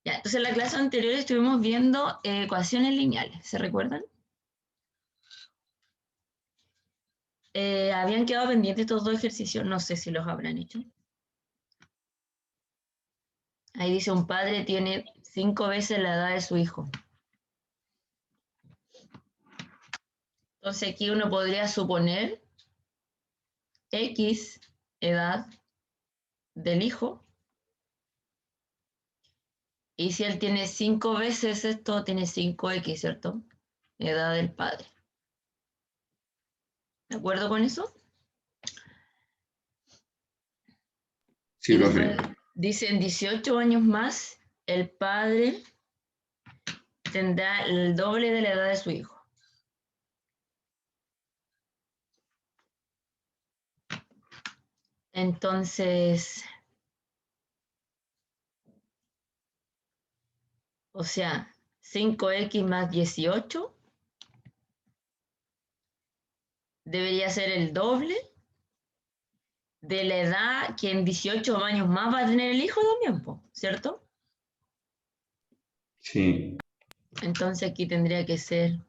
Ya, entonces en la clase anterior estuvimos viendo ecuaciones lineales, ¿se recuerdan? Habían quedado pendientes estos dos ejercicios, no sé si los habrán hecho. Ahí dice, un padre tiene 5 veces la edad de su hijo. Entonces aquí uno podría suponer X edad del hijo. Y si él tiene 5 veces esto, tiene 5X, ¿cierto? Edad del padre. ¿De acuerdo con eso? Sí, Y profe. después dicen 18 años más, el padre tendrá el doble de la edad de su hijo. Entonces, o sea, 5X más 18 debería ser el doble de la edad que en 18 años más va a tener el hijo también, ¿cierto? Sí. Entonces aquí tendría que ser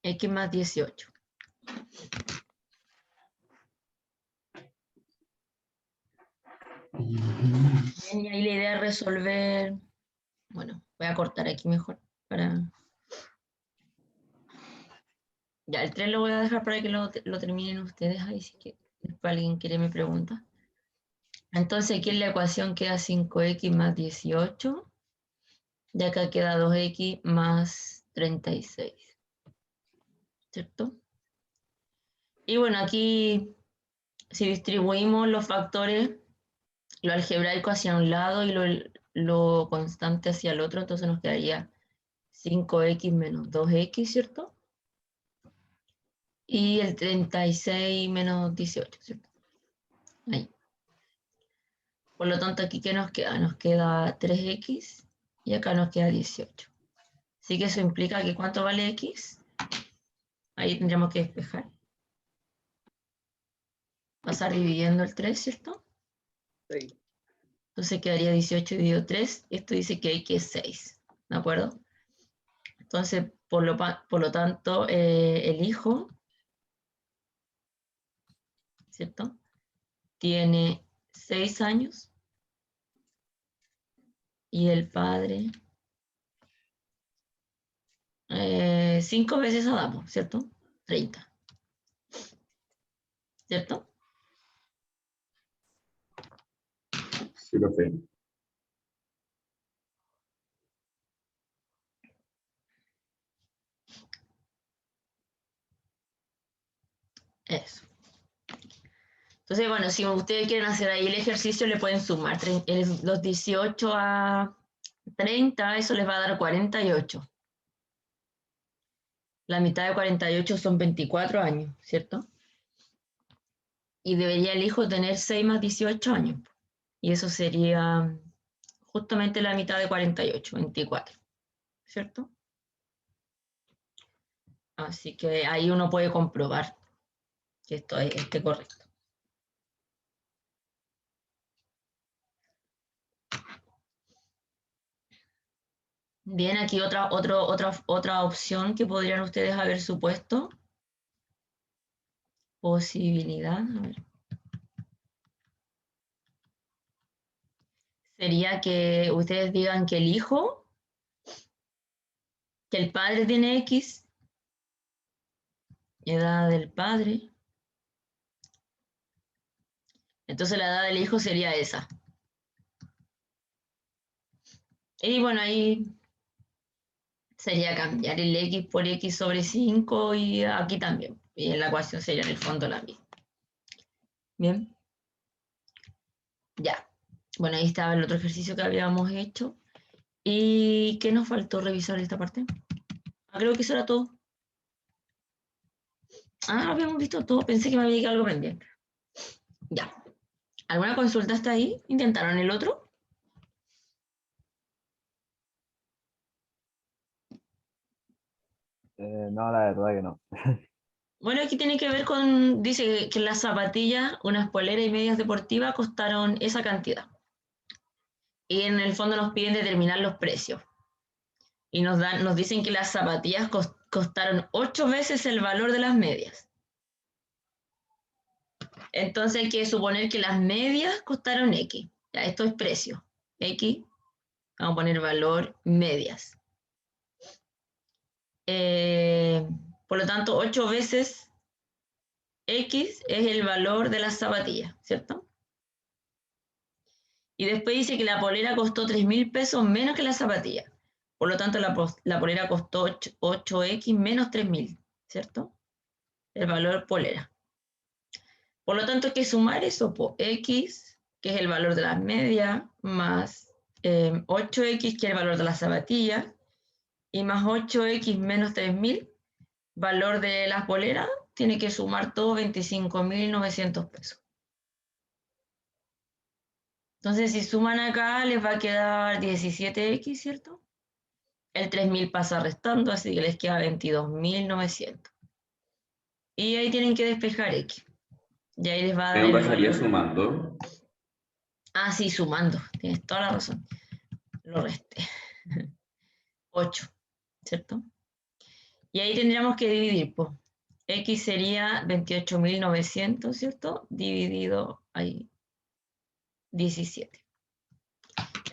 X más 18. Bien, y ahí la idea es resolver. Bueno, voy a cortar aquí mejor para. Ya, el 3 lo voy a dejar para que lo terminen ustedes ahí, si que después alguien quiere me pregunta. Entonces aquí en la ecuación queda 5X más 18. Y acá queda 2X más 36. ¿Cierto? Y bueno, aquí si distribuimos los factores, lo algebraico hacia un lado y lo constante hacia el otro, entonces nos quedaría 5X menos 2X, ¿cierto? Y el 36 menos 18, ¿cierto? Ahí. Por lo tanto, aquí ¿qué nos queda? Nos queda 3X y acá nos queda 18. Así que eso implica que ¿cuánto vale X? Ahí tendríamos que despejar. Pasar dividiendo el 3, ¿cierto? Sí. Entonces quedaría 18 dividido 3. Esto dice que X es 6. ¿De acuerdo? Entonces, por lo tanto, el hijo, ¿cierto? Tiene 6 años y el padre 5 veces Adamo, ¿cierto? 30. ¿Cierto? Sí, profe. Eso. Entonces, bueno, si ustedes quieren hacer ahí el ejercicio, le pueden sumar los 18 a 30, eso les va a dar 48. La mitad de 48 son 24 años, ¿cierto? Y debería el hijo tener 6 más 18 años. Y eso sería justamente la mitad de 48, 24, ¿cierto? Así que ahí uno puede comprobar que esto esté correcto. Bien, aquí otra opción que podrían ustedes haber supuesto. Posibilidad, a ver. Sería que ustedes digan que el hijo, que el padre tiene X, edad del padre. Entonces la edad del hijo sería esa. Y bueno, ahí sería cambiar el X por X sobre 5 y aquí también. Y en la ecuación sería en el fondo la misma. Bien. Ya. Bueno, ahí estaba el otro ejercicio que habíamos hecho. ¿Y qué nos faltó revisar esta parte? Creo que eso era todo. Habíamos visto todo. Pensé que me había quedado algo pendiente. Ya. ¿Alguna consulta hasta ahí? ¿Intentaron el otro? No, la verdad que no. Bueno, aquí tiene que ver con, dice que las zapatillas, unas poleras y medias deportivas costaron esa cantidad. y en el fondo nos piden determinar los precios. Y nos dicen que las zapatillas costaron 8 veces el valor de las medias. Entonces hay que suponer que las medias costaron X. Ya, esto es precio. X, vamos a poner valor medias. Por lo tanto, 8 veces X es el valor de las zapatillas, ¿cierto? Y después dice que la polera costó 3.000 pesos menos que la zapatilla. Por lo tanto, la polera costó 8X menos 3.000, ¿cierto? El valor polera. Por lo tanto, hay que sumar eso, por X, que es el valor de las medias, más 8X, que es el valor de las zapatillas, y más 8X menos 3.000, valor de las poleras, tiene que sumar todo 25.900 pesos. Entonces, si suman acá, les va a quedar 17X, ¿cierto? El 3.000 pasa restando, así que les queda 22.900. Y ahí tienen que despejar X. Y ahí les va a dar ¿No el pasaría valor. sumando? Ah, sí, sumando. Tienes toda la razón. Lo resté. 8, ¿cierto? Y ahí tendríamos que dividir, pues. X sería 28.900, ¿cierto? Dividido ahí 17.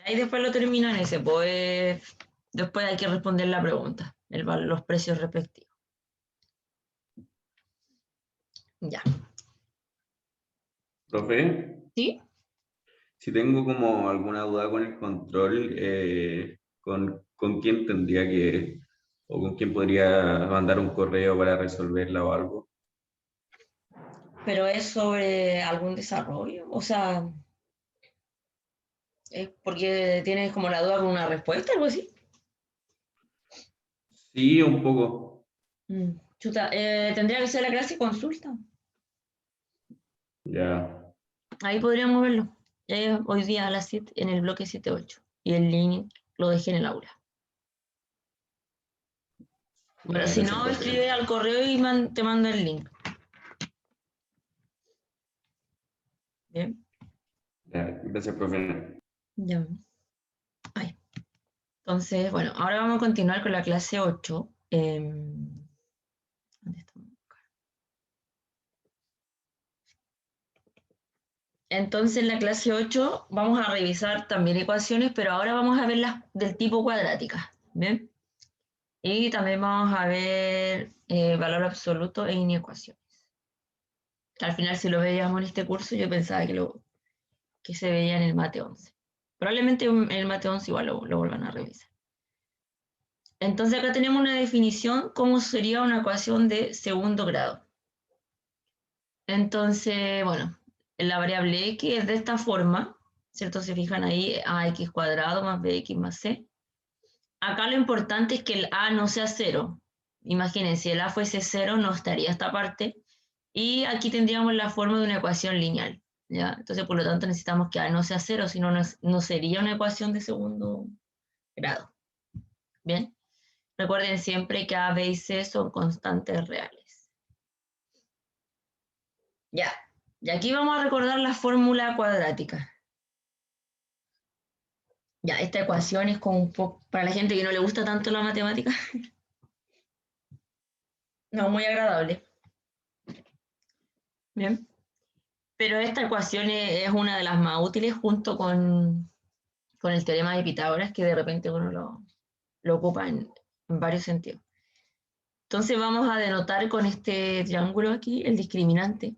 Ahí después lo termino en ese, pues después hay que responder la pregunta, los precios respectivos. Ya. Profe, ¿Sí? si tengo como alguna duda con el control, con quién tendría que, o con quién podría mandar un correo para resolverla o algo? Pero es sobre algún desarrollo, o sea, es porque tienes como la duda con una respuesta, algo así. Sí, un poco. Chuta, tendría que ser la clase consulta. Ya. Ahí podríamos verlo. Hoy día a las 7 en el bloque 7-8. Y el link lo dejé en el aula. Ya, Bueno, si gracias, no, profe. escribe al correo y te mando el link. Bien. Ya, gracias, profe. Ya. Ay. Entonces, bueno, ahora vamos a continuar con la clase 8. ¿Dónde estamos? Entonces, en la clase 8 vamos a revisar también ecuaciones, pero ahora vamos a ver las del tipo cuadrática. ¿Bien? Y también vamos a ver valor absoluto e inecuaciones. Al final, si lo veíamos en este curso, yo pensaba que se veía en el mate 11. Probablemente en el mate 11 igual lo vuelvan a revisar. Entonces acá tenemos una definición, cómo sería una ecuación de segundo grado. Entonces, bueno, la variable x es de esta forma, ¿cierto? Se fijan ahí, ax cuadrado más bx más c. Acá lo importante es que el a no sea 0. Imaginen, si el a fuese 0, no estaría esta parte. Y aquí tendríamos la forma de una ecuación lineal, ¿ya? Entonces, por lo tanto, necesitamos que a no sea 0, si no, no sería una ecuación de segundo grado. ¿Bien? Recuerden siempre que a, b y c son constantes reales. Ya. Y aquí vamos a recordar la fórmula cuadrática. Ya, esta ecuación es como un poco, para la gente que no le gusta tanto la matemática, no muy agradable. Bien. Pero esta ecuación es una de las más útiles junto con el teorema de Pitágoras, que de repente uno lo ocupa en varios sentidos. Entonces vamos a denotar con este triángulo aquí el discriminante.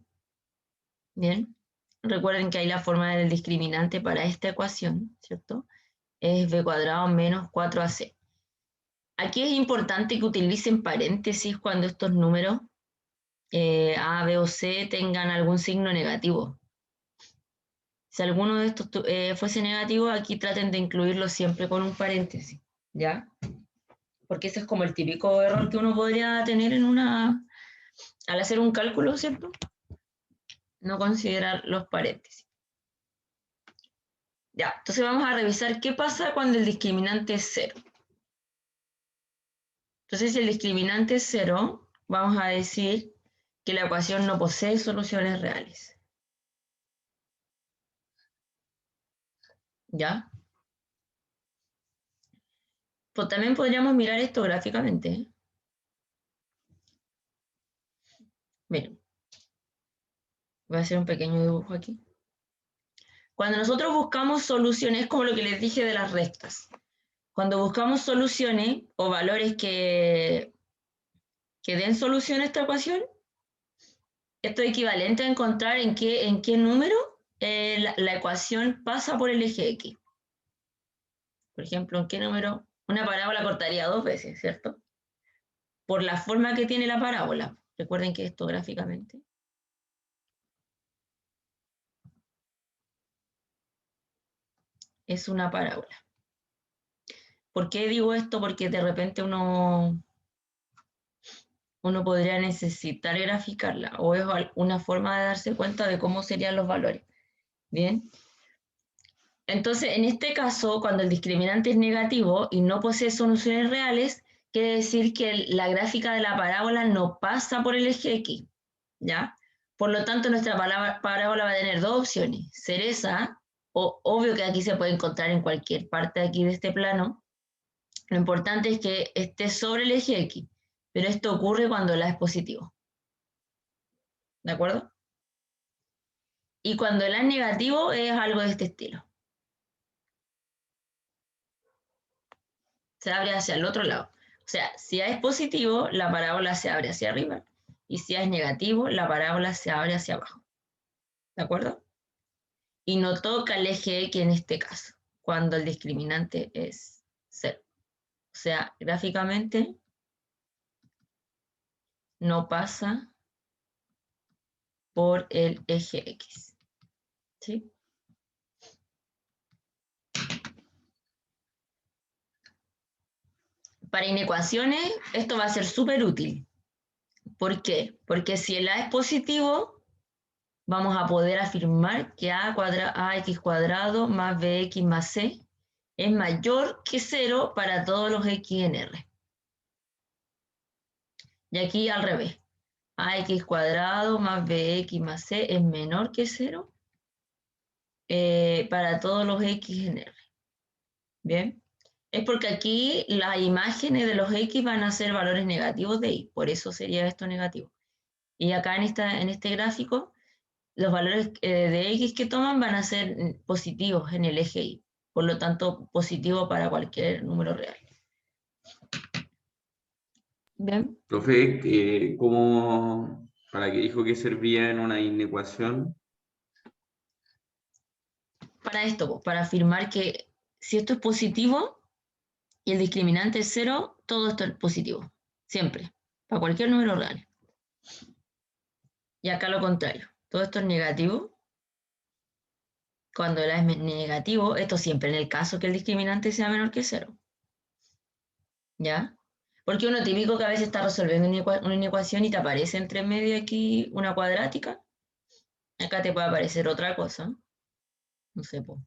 Bien. Recuerden que hay la forma del discriminante para esta ecuación, ¿cierto? Es b cuadrado menos 4ac. Aquí es importante que utilicen paréntesis cuando estos números a, b o c tengan algún signo negativo. Si alguno de estos fuese negativo, aquí traten de incluirlo siempre con un paréntesis, ¿ya? Porque ese es como el típico error que uno podría tener al hacer un cálculo, ¿cierto? No considerar los paréntesis. Ya, entonces vamos a revisar qué pasa cuando el discriminante es 0. Entonces, si el discriminante es 0, vamos a decir que la ecuación no posee soluciones reales. ¿Ya? Pues también podríamos mirar esto gráficamente, ¿eh? Miren, voy a hacer un pequeño dibujo aquí. Cuando nosotros buscamos soluciones, como lo que les dije de las rectas. Cuando buscamos soluciones o valores que den solución a esta ecuación, esto es equivalente a encontrar en qué número la ecuación pasa por el eje X. Por ejemplo, en qué número una parábola cortaría 2 veces, ¿cierto? Por la forma que tiene la parábola. Recuerden que esto gráficamente es una parábola. ¿Por qué digo esto? Porque de repente uno podría necesitar graficarla, o es una forma de darse cuenta de cómo serían los valores. Bien. Entonces, en este caso, cuando el discriminante es negativo y no posee soluciones reales, quiere decir que la gráfica de la parábola no pasa por el eje X, ¿ya? Por lo tanto, nuestra parábola va a tener dos opciones, ser esa, o obvio que aquí se puede encontrar en cualquier parte de aquí de este plano. Lo importante es que esté sobre el eje X, pero esto ocurre cuando la es positivo. ¿De acuerdo? Y cuando el A es negativo es algo de este estilo. Se abre hacia el otro lado. O sea, si A es positivo, la parábola se abre hacia arriba. Y si A es negativo, la parábola se abre hacia abajo. ¿De acuerdo? Y no toca el eje X en este caso, cuando el discriminante es 0. O sea, gráficamente no pasa por el eje X. ¿Sí? Para inecuaciones, esto va a ser súper útil. ¿Por qué? Porque si el A es positivo, vamos a poder afirmar que ax cuadrado más bx más c es mayor que 0 para todos los x en R. Y aquí al revés. Ax cuadrado más bx más c es menor que 0 para todos los x en R. ¿Bien? Es porque aquí las imágenes de los x van a ser valores negativos de y, por eso sería esto negativo. Y acá en este gráfico, los valores de x que toman van a ser positivos en el eje y, por lo tanto, positivo para cualquier número real. ¿Bien? Profe, ¿para qué dijo que servía en una inecuación? Para esto, para afirmar que si esto es positivo y el discriminante es 0, todo esto es positivo, siempre, para cualquier número real. Y acá lo contrario, todo esto es negativo. Cuando el A es negativo, esto siempre en el caso que el discriminante sea menor que 0. ¿Ya? Porque uno típico que a veces está resolviendo una inecuación y te aparece entre medio aquí una cuadrática. Acá te puede aparecer otra cosa. No sé, pues.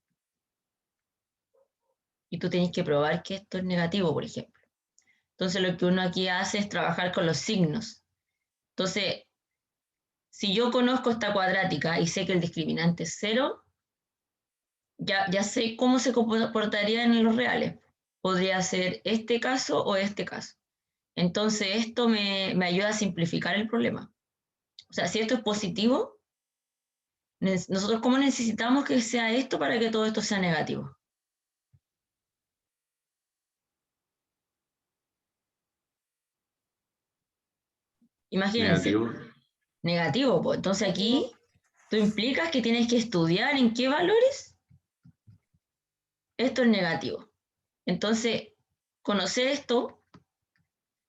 Y tú tienes que probar que esto es negativo, por ejemplo. Entonces lo que uno aquí hace es trabajar con los signos. Entonces, si yo conozco esta cuadrática y sé que el discriminante es 0, ya sé cómo se comportaría en los reales. Podría ser este caso o este caso. Entonces esto me ayuda a simplificar el problema. O sea, si esto es positivo, nosotros ¿cómo necesitamos que sea esto para que todo esto sea negativo? Imagínense, negativo, pues. Entonces aquí tú implicas que tienes que estudiar en qué valores esto es negativo. Entonces, conocer esto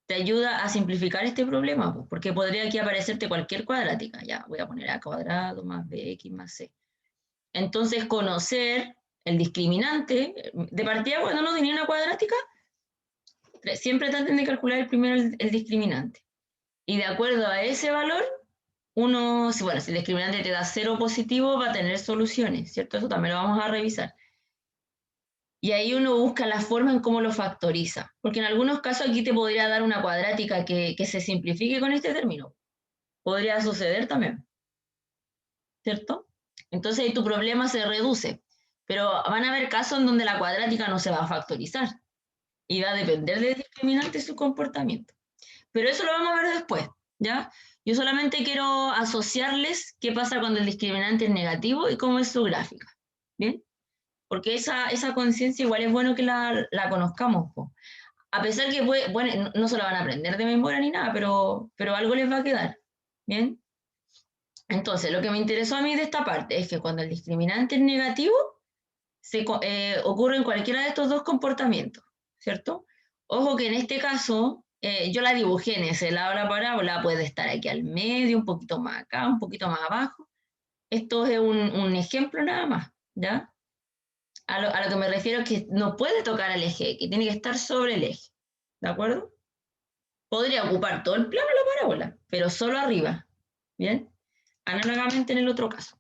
te ayuda a simplificar este problema, pues, porque podría aquí aparecerte cualquier cuadrática. Ya, voy a poner a cuadrado más bx más c. Entonces, conocer el discriminante, de partida cuando uno tenía una cuadrática, siempre traten de calcular primero el discriminante. Y de acuerdo a ese valor, uno, si el discriminante te da 0 positivo, va a tener soluciones, ¿cierto? Eso también lo vamos a revisar. Y ahí uno busca la forma en cómo lo factoriza. Porque en algunos casos aquí te podría dar una cuadrática que se simplifique con este término. Podría suceder también, ¿cierto? Entonces ahí tu problema se reduce. Pero van a haber casos en donde la cuadrática no se va a factorizar. y va a depender del discriminante su comportamiento. Pero eso lo vamos a ver después, ¿ya? Yo solamente quiero asociarles qué pasa cuando el discriminante es negativo y cómo es su gráfica, ¿bien? Porque esa conciencia igual es bueno que la conozcamos, po. A pesar que, bueno, no se la van a aprender de memoria ni nada, pero algo les va a quedar, ¿bien? Entonces, lo que me interesó a mí de esta parte es que cuando el discriminante es negativo, ocurre en cualquiera de estos dos comportamientos, ¿cierto? Ojo que en este caso, yo la dibujé en ese lado de la parábola, puede estar aquí al medio, un poquito más acá, un poquito más abajo. Esto es un ejemplo nada más, ¿ya? A lo que me refiero es que no puede tocar al eje, que tiene que estar sobre el eje, ¿de acuerdo? Podría ocupar todo el plano de la parábola, pero solo arriba, ¿bien? Análogamente en el otro caso.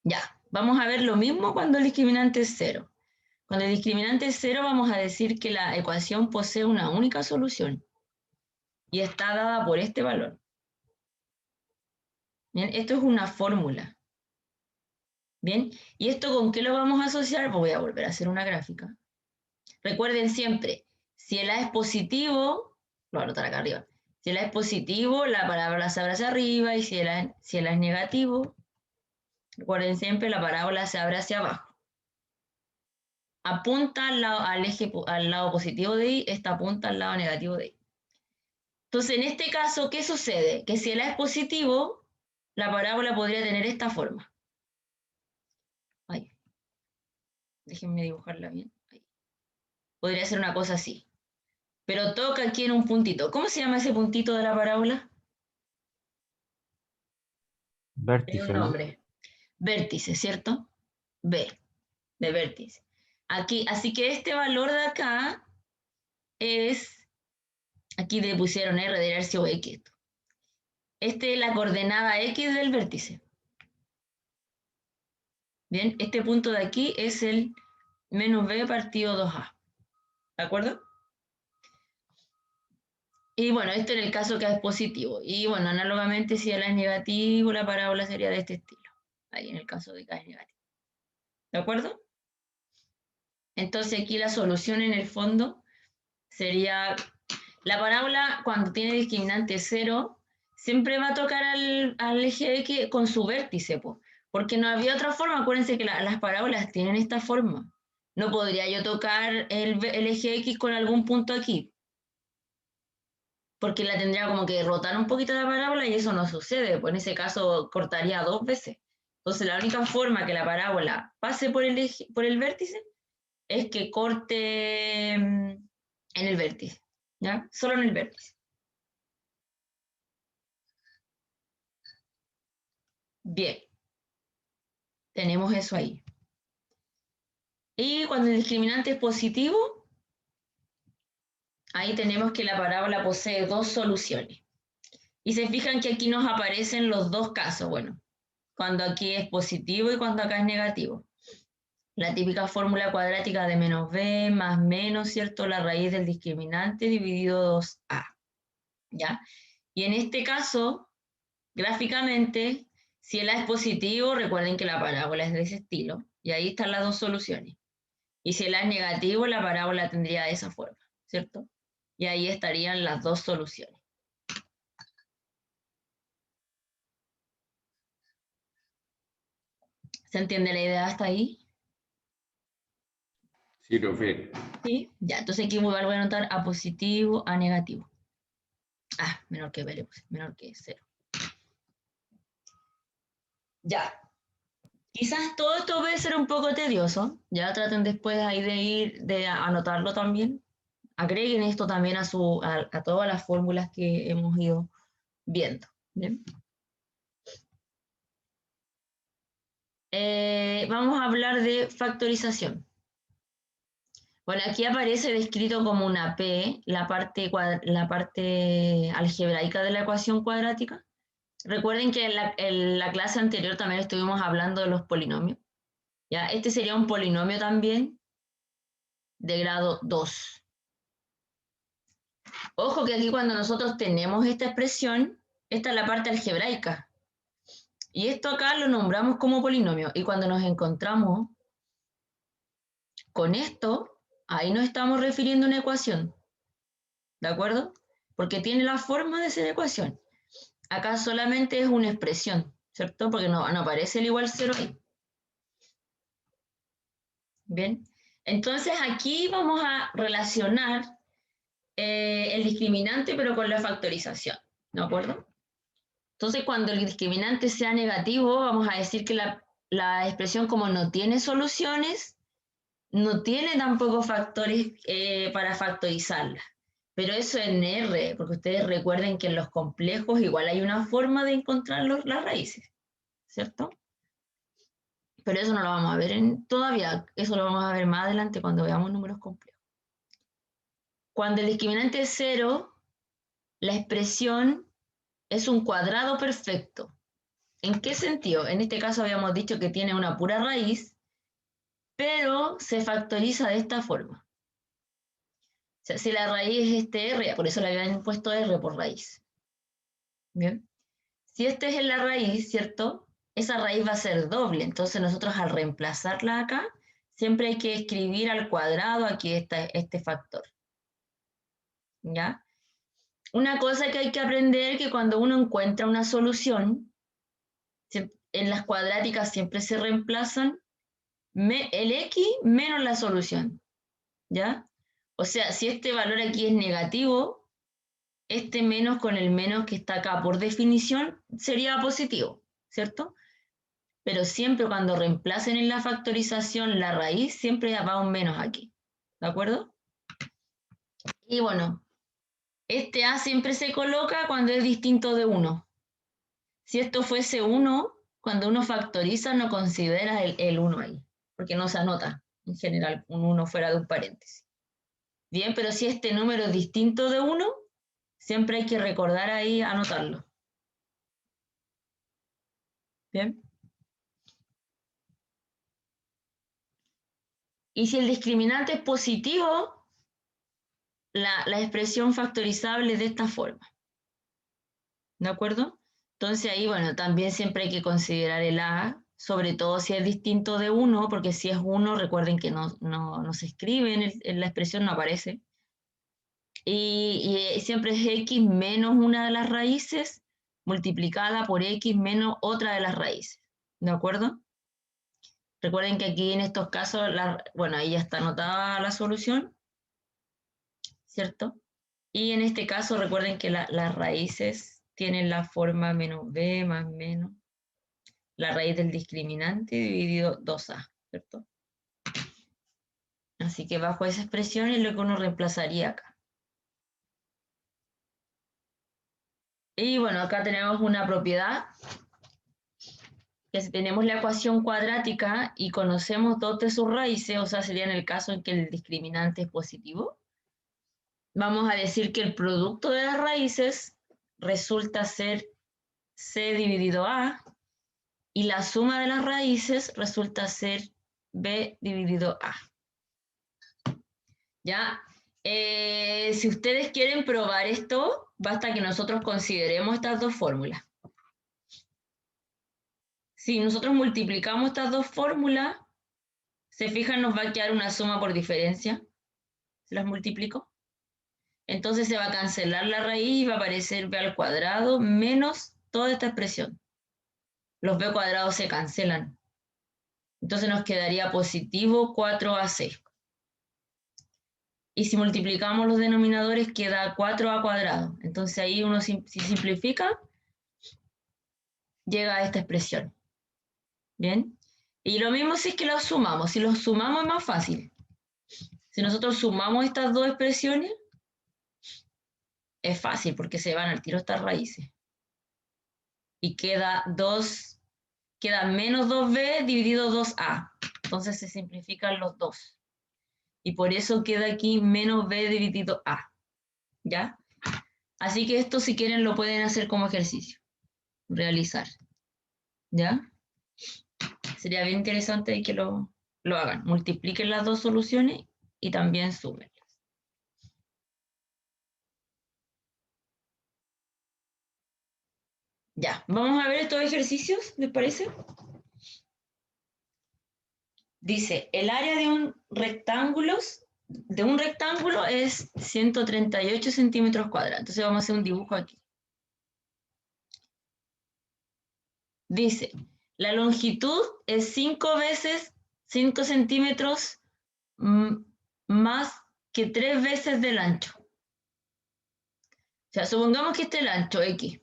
Ya, vamos a ver lo mismo cuando el discriminante es cero. Cuando el discriminante es cero, vamos a decir que la ecuación posee una única solución y está dada por este valor. Bien, esto es una fórmula. Bien, ¿y esto con qué lo vamos a asociar? Voy a volver a hacer una gráfica. Recuerden siempre, si el A es positivo, lo voy a anotar acá arriba. Si el A es positivo, la parábola se abre hacia arriba, y si el A es negativo, recuerden siempre, la parábola se abre hacia abajo. Apunta al lado positivo de I, esta apunta al lado negativo de I. Entonces, en este caso, ¿qué sucede? Que si el A es positivo, la parábola podría tener esta forma. Ay, déjenme dibujarla bien. Ahí. Podría ser una cosa así. Pero toca aquí en un puntito. ¿Cómo se llama ese puntito de la parábola? Tiene Vértice, un ¿no? nombre. Vértice, ¿cierto? B, de vértice. Aquí, así que este valor de acá es, aquí le pusieron R de hercio X. Este es la coordenada X del vértice. Bien, este punto de aquí es el menos B partido 2A. ¿De acuerdo? Y bueno, esto en el caso que es positivo. Y bueno, análogamente, si el A es negativo, la parábola sería de este estilo. Ahí en el caso de que A es negativo. ¿De acuerdo? Entonces aquí la solución en el fondo sería, la parábola cuando tiene discriminante 0, siempre va a tocar al eje X con su vértice, porque no había otra forma. Acuérdense que las parábolas tienen esta forma. No podría yo tocar el eje X con algún punto aquí, porque la tendría como que rotar un poquito la parábola y eso no sucede, pues en ese caso cortaría 2 veces. Entonces la única forma que la parábola pase por el vértice es que corte en el vértice, ¿ya? Solo en el vértice. Bien, tenemos eso ahí. Y cuando el discriminante es positivo, ahí tenemos que la parábola posee dos soluciones. Y se fijan que aquí nos aparecen los dos casos, bueno, cuando aquí es positivo y cuando acá es negativo. La típica fórmula cuadrática de menos b más menos, ¿cierto? La raíz del discriminante dividido 2a, ¿ya? Y en este caso, gráficamente, si el a es positivo, recuerden que la parábola es de ese estilo, y ahí están las dos soluciones. Y si el a es negativo, la parábola tendría de esa forma, ¿cierto? Y ahí estarían las dos soluciones. ¿Se entiende la idea hasta ahí? Sí, profe. Sí, ya, entonces aquí voy a anotar a positivo, a negativo. Ah, menor que B, menor que 0. Ya. Quizás todo esto puede ser un poco tedioso. Ya traten después ahí de anotarlo también. Agreguen esto también a todas las fórmulas que hemos ido viendo. ¿Bien? Vamos a hablar de factorización. Bueno, aquí aparece descrito como una P, la parte algebraica de la ecuación cuadrática. Recuerden que en la clase anterior también estuvimos hablando de los polinomios. ¿Ya? Este sería un polinomio también de grado 2. Ojo que aquí cuando nosotros tenemos esta expresión, esta es la parte algebraica. Y esto acá lo nombramos como polinomio. Y cuando nos encontramos con esto, ahí nos estamos refiriendo a una ecuación, ¿de acuerdo? Porque tiene la forma de ser ecuación. Acá solamente es una expresión, ¿cierto? Porque no aparece el igual 0 ahí. Bien, entonces aquí vamos a relacionar el discriminante pero con la factorización, ¿de acuerdo? Entonces cuando el discriminante sea negativo, vamos a decir que la expresión como no tiene soluciones, no tiene tampoco factores para factorizarla. Pero eso en R, porque ustedes recuerden que en los complejos igual hay una forma de encontrar las raíces, ¿cierto? Pero eso no lo vamos a ver todavía, eso lo vamos a ver más adelante cuando veamos números complejos. Cuando el discriminante es 0, la expresión es un cuadrado perfecto. ¿En qué sentido? En este caso habíamos dicho que tiene una pura raíz, pero se factoriza de esta forma. O sea, si la raíz es este R, por eso le habían puesto R por raíz. Bien. Si este es la raíz, ¿cierto? Esa raíz va a ser doble. Entonces nosotros al reemplazarla acá, siempre hay que escribir al cuadrado aquí este factor. ¿Ya? Una cosa que hay que aprender que cuando uno encuentra una solución, en las cuadráticas siempre se reemplazan el x menos la solución. ¿Ya? O sea, si este valor aquí es negativo, este menos con el menos que está acá por definición sería positivo, ¿cierto? Pero siempre cuando reemplacen en la factorización la raíz, siempre va un menos aquí, ¿de acuerdo? Y bueno, este A siempre se coloca cuando es distinto de 1. Si esto fuese 1, cuando uno factoriza no considera el 1 ahí, porque no se anota en general un 1 fuera de un paréntesis. Bien, pero si este número es distinto de 1, siempre hay que recordar ahí anotarlo. Bien. Y si el discriminante es positivo, la expresión factorizable es de esta forma. ¿De acuerdo? Entonces ahí, bueno, también siempre hay que considerar el A, sobre todo si es distinto de 1, porque si es 1, recuerden que no se escribe en la expresión, no aparece. Y siempre es X menos una de las raíces multiplicada por X menos otra de las raíces. ¿De acuerdo? Recuerden que aquí en estos casos, bueno, ahí ya está anotada la solución, ¿cierto? Y en este caso recuerden que las raíces tienen la forma menos b más menos la raíz del discriminante dividido 2a, ¿cierto? Así que bajo esa expresión es lo que uno reemplazaría acá. Y bueno, acá tenemos una propiedad, que si tenemos la ecuación cuadrática y conocemos dos de sus raíces, o sea, sería en el caso en que el discriminante es positivo, vamos a decir que el producto de las raíces resulta ser c dividido a, y la suma de las raíces resulta ser b dividido a. ¿Ya? Si ustedes quieren probar esto, basta que nosotros consideremos estas dos fórmulas. Si nosotros multiplicamos estas dos fórmulas, se fijan, nos va a quedar una suma por diferencia. ¿Se las multiplico? Entonces se va a cancelar la raíz y va a aparecer b al cuadrado menos toda esta expresión. Los b cuadrados se cancelan. Entonces nos quedaría positivo 4ac. Y si multiplicamos los denominadores queda 4a cuadrado. Entonces ahí uno si simplifica, llega a esta expresión. ¿Bien? Y lo mismo si es que los sumamos. Si los sumamos es más fácil. Si nosotros sumamos estas dos expresiones, es fácil porque se van al tiro estas raíces. Y queda menos 2b dividido 2a. Entonces se simplifican los dos. Y por eso queda aquí menos b dividido a. ¿Ya? Así que esto si quieren lo pueden hacer como ejercicio. Realizar. ¿Ya? Sería bien interesante que lo hagan. Multipliquen las dos soluciones y también súmenlas. Ya, vamos a ver estos ejercicios, ¿les parece? Dice, el área de un rectángulo de un rectángulo es 138 centímetros cuadrados. Entonces vamos a hacer un dibujo aquí. Dice, la longitud es 5 veces 5 centímetros más que 3 veces del ancho. O sea, supongamos que este es el ancho, X.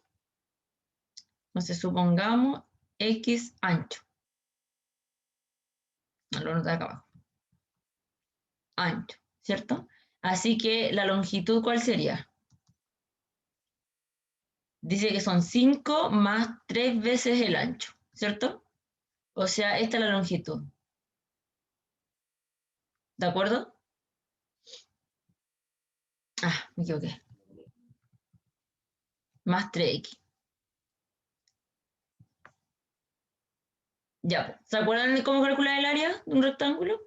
Entonces, supongamos X ancho. Lo nota acá abajo. Ancho, ¿cierto? Así que la longitud, ¿cuál sería? Dice que son 5 más 3 veces el ancho, ¿cierto? O sea, esta es la longitud. ¿De acuerdo? Ah, me equivoqué. Más 3X. Ya, ¿se acuerdan de cómo calcular el área de un rectángulo?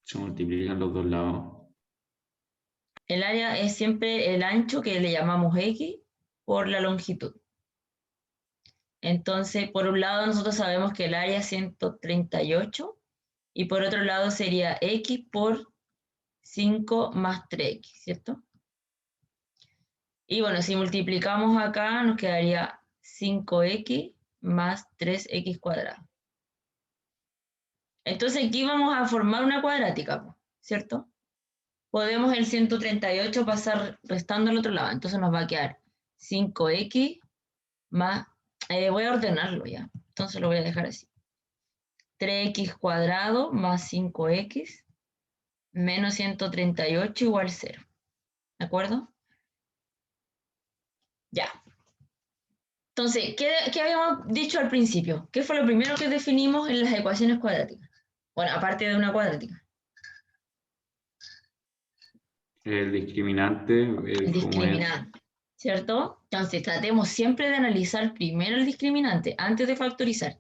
Se multiplican los dos lados. El área es siempre el ancho, que le llamamos X, por la longitud. Entonces, por un lado nosotros sabemos que el área es 138 y por otro lado sería X por 5 más 3X, ¿cierto? Y bueno, si multiplicamos acá nos quedaría 5X más 3X cuadrado. Entonces aquí vamos a formar una cuadrática, ¿cierto? Podemos el 138 pasar restando al otro lado, entonces nos va a quedar 5X más, voy a ordenarlo ya, entonces lo voy a dejar así. 3X cuadrado más 5X menos 138 igual 0. ¿De acuerdo? Ya. Entonces, ¿qué habíamos dicho al principio? ¿Qué fue lo primero que definimos en las ecuaciones cuadráticas? Bueno, aparte de una cuadrática. El discriminante, El como es. discriminante, ¿cierto? Entonces, tratemos siempre de analizar primero el discriminante antes de factorizar.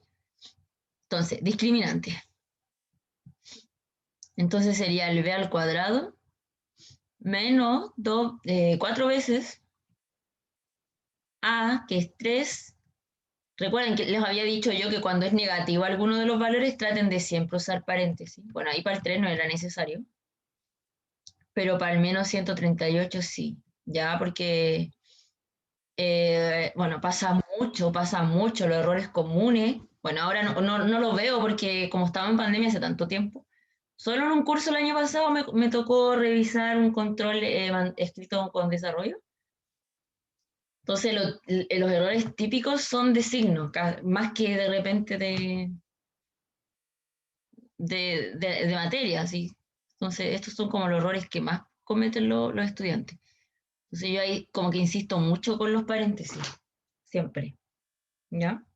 Entonces, discriminante. Entonces sería el b al cuadrado menos 4 veces a, que es 3. Recuerden que les había dicho yo que cuando es negativo alguno de los valores traten de siempre usar paréntesis. Bueno, ahí para el 3 no era necesario, pero para el menos 138 sí, ya porque, bueno, pasa mucho los errores comunes. Bueno, ahora no lo veo porque como estaba en pandemia hace tanto tiempo, solo en un curso el año pasado me tocó revisar un control escrito con desarrollo. Entonces los errores típicos son de signo, más que de repente de materia, ¿sí? Entonces estos son como los errores que más cometen los estudiantes. Entonces yo ahí como que insisto mucho con los paréntesis, siempre, ¿ya?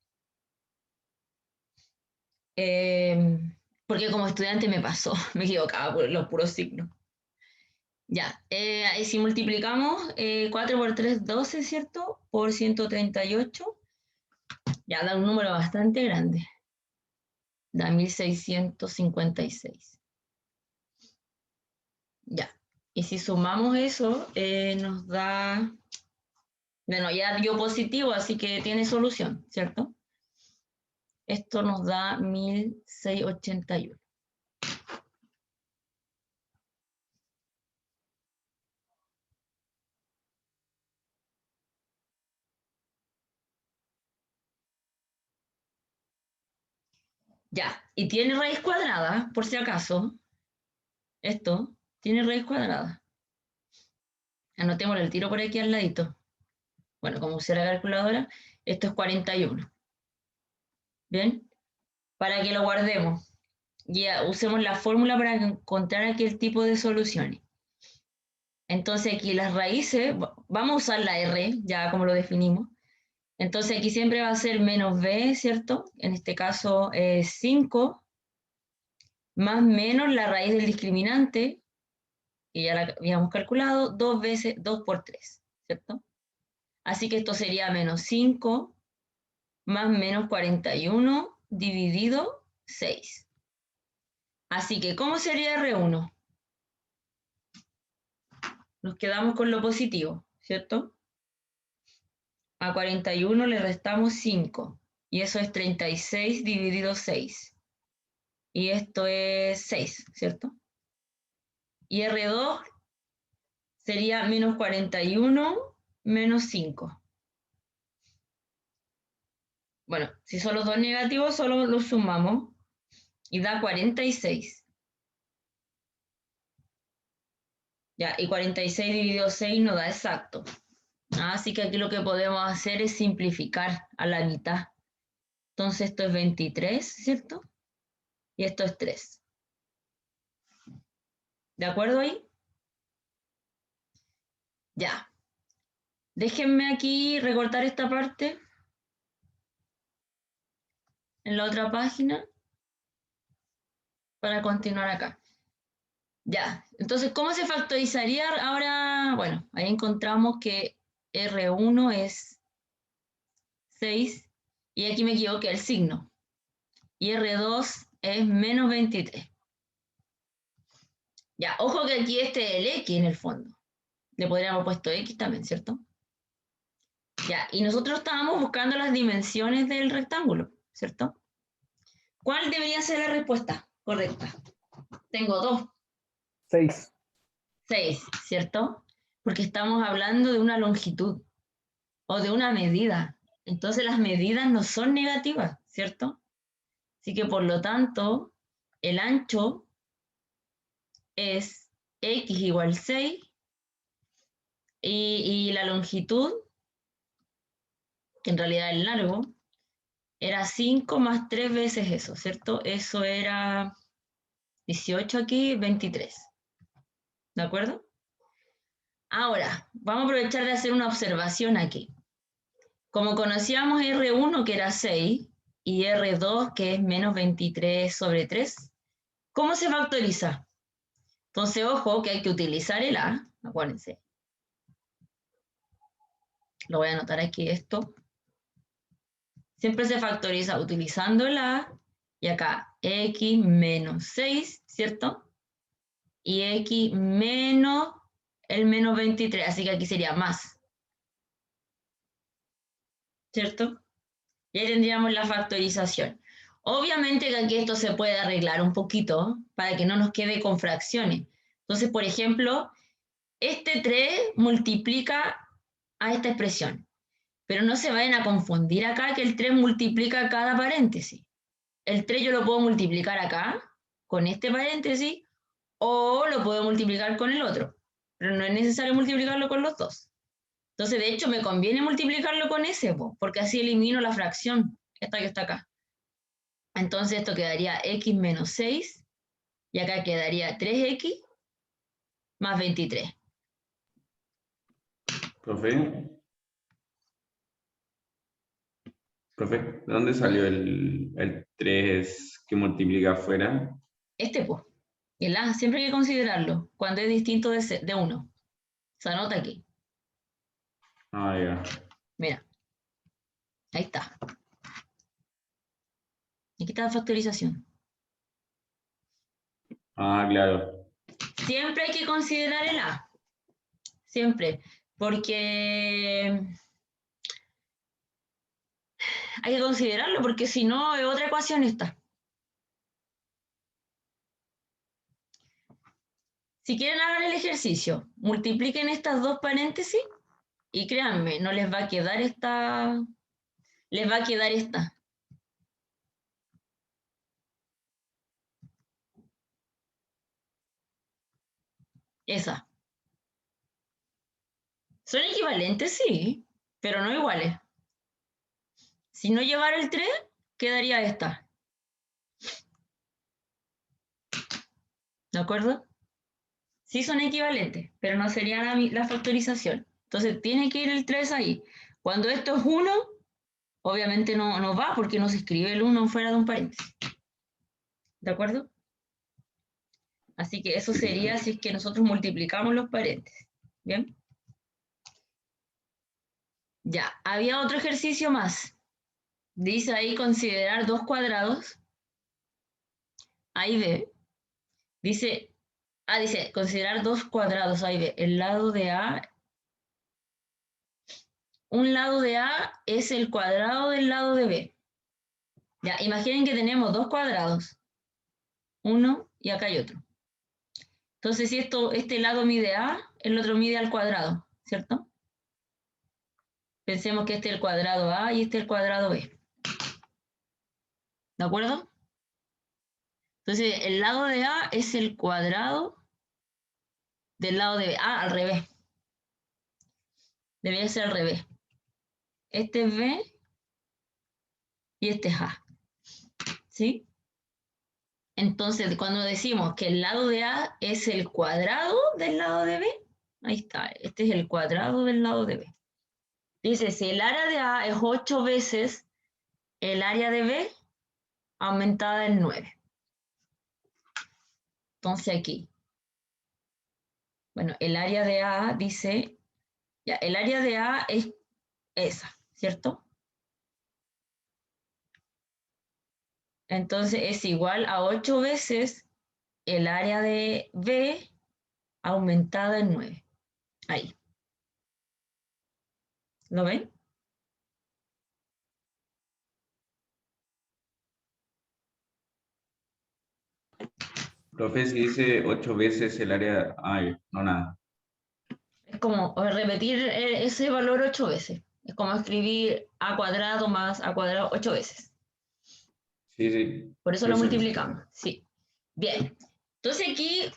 Porque como estudiante me pasó, me equivocaba por los puros signos. Ya, y si multiplicamos 4 por 3, 12, ¿cierto? Por 138, ya da un número bastante grande. Da 1656. Ya, y si sumamos eso, nos da... Bueno, ya dio positivo, así que tiene solución, ¿cierto? Esto nos da 1681. Ya, y tiene raíz cuadrada, por si acaso. Esto tiene raíz cuadrada. Anotémosle el tiro por aquí al ladito. Bueno, como usé la calculadora, esto es 41. ¿Bien? Para que lo guardemos. Ya usemos la fórmula para encontrar aquí el tipo de soluciones. Entonces aquí las raíces, vamos a usar la R, ya como lo definimos. Entonces aquí siempre va a ser menos b, ¿cierto? En este caso 5 más menos la raíz del discriminante, que ya la habíamos calculado, 2 veces 2 por 3, ¿cierto? Así que esto sería menos 5 más menos 41 dividido 6. Así que, ¿cómo sería R1? Nos quedamos con lo positivo, ¿cierto? A 41 le restamos 5, y eso es 36 dividido 6. Y esto es 6, ¿cierto? Y R2 sería menos 41 menos 5. Bueno, si son los dos negativos, solo los sumamos y da 46. Ya, y 46 dividido 6 no da exacto. Así que aquí lo que podemos hacer es simplificar a la mitad. Entonces esto es 23, ¿cierto? Y esto es 3. ¿De acuerdo ahí? Ya. Déjenme aquí recortar esta parte en la otra página para continuar acá. Ya, entonces, ¿cómo se factorizaría ahora? Bueno, ahí encontramos que R1 es 6 y aquí me equivoqué el signo. Y R2 es menos 23. Ya, ojo que aquí este es el X en el fondo. Le podríamos haber puesto X también, ¿cierto? Ya, y nosotros estábamos buscando las dimensiones del rectángulo, ¿cierto? ¿Cuál debería ser la respuesta correcta? Tengo 2. 6. 6, ¿cierto? Porque estamos hablando de una longitud o de una medida. Entonces las medidas no son negativas, ¿cierto? Así que por lo tanto, el ancho es X igual 6 y la longitud, que en realidad el largo, era 5 más 3 veces eso, ¿cierto? Eso era 18 aquí, 23. ¿De acuerdo? Ahora, vamos a aprovechar de hacer una observación aquí. Como conocíamos R1 que era 6 y R2 que es menos 23 sobre 3, ¿cómo se factoriza? Entonces, ojo que hay que utilizar el A, acuérdense. Lo voy a anotar aquí esto. Siempre se factoriza utilizando el A y acá X menos 6, ¿cierto? Y X menos el menos 23, así que aquí sería más, ¿cierto? Y ahí tendríamos la factorización. Obviamente que aquí esto se puede arreglar un poquito para que no nos quede con fracciones. Entonces, por ejemplo, este 3 multiplica a esta expresión. Pero no se vayan a confundir acá que el 3 multiplica cada paréntesis. El 3 yo lo puedo multiplicar acá, con este paréntesis, o lo puedo multiplicar con el otro. Pero no es necesario multiplicarlo con los dos. Entonces, de hecho, me conviene multiplicarlo con ese, porque así elimino la fracción, esta que está acá. Entonces esto quedaría X menos 6, y acá quedaría 3X más 23. Profe, ¿de dónde salió el 3 que multiplica afuera? Pues. El A siempre hay que considerarlo cuando es distinto de 1. Se anota aquí. Ah, ya. Mira. Ahí está. Aquí está la factorización. Ah, claro. Siempre hay que considerar el A. Siempre. Porque hay que considerarlo, porque si no, es otra ecuación esta. Si quieren hagan el ejercicio, multipliquen estas dos paréntesis y créanme, no les va a quedar esta, les va a quedar esta. Esa. Son equivalentes, sí, pero no iguales. Si no llevara el 3, quedaría esta. ¿De acuerdo? Sí son equivalentes, pero no sería la factorización. Entonces tiene que ir el 3 ahí. Cuando esto es 1, obviamente no va porque no se escribe el 1 fuera de un paréntesis. ¿De acuerdo? Así que eso sería si es que nosotros multiplicamos los paréntesis. ¿Bien? Ya, había otro ejercicio más. Dice ahí considerar 2 cuadrados. Ahí ve. Dice considerar 2 cuadrados. Ahí ve. El lado de A. Un lado de A es el cuadrado del lado de B. Ya, imaginen que tenemos 2 cuadrados. Uno y acá hay otro. Entonces, si este lado mide A, el otro mide al cuadrado, ¿cierto? Pensemos que este es el cuadrado A y este es el cuadrado B. ¿De acuerdo? Entonces, el lado de A es el cuadrado del lado de B. Ah, al revés. Debería ser al revés. Este es B y este es A. ¿Sí? Entonces, cuando decimos que el lado de A es el cuadrado del lado de B, ahí está, este es el cuadrado del lado de B. Dice, si el área de A es 8 veces el área de B, aumentada en 9. Entonces aquí, bueno, el área de A dice, ya, el área de A es esa, ¿cierto? Entonces es igual a 8 veces el área de B aumentada en 9. Ahí. ¿Lo ven? Profe, si dice 8 veces el área... Ay, no, nada. Es como repetir ese valor 8 veces. Es como escribir a cuadrado más a cuadrado 8 veces. Sí, sí. Por eso lo multiplicamos. Sí. Bien. Entonces aquí,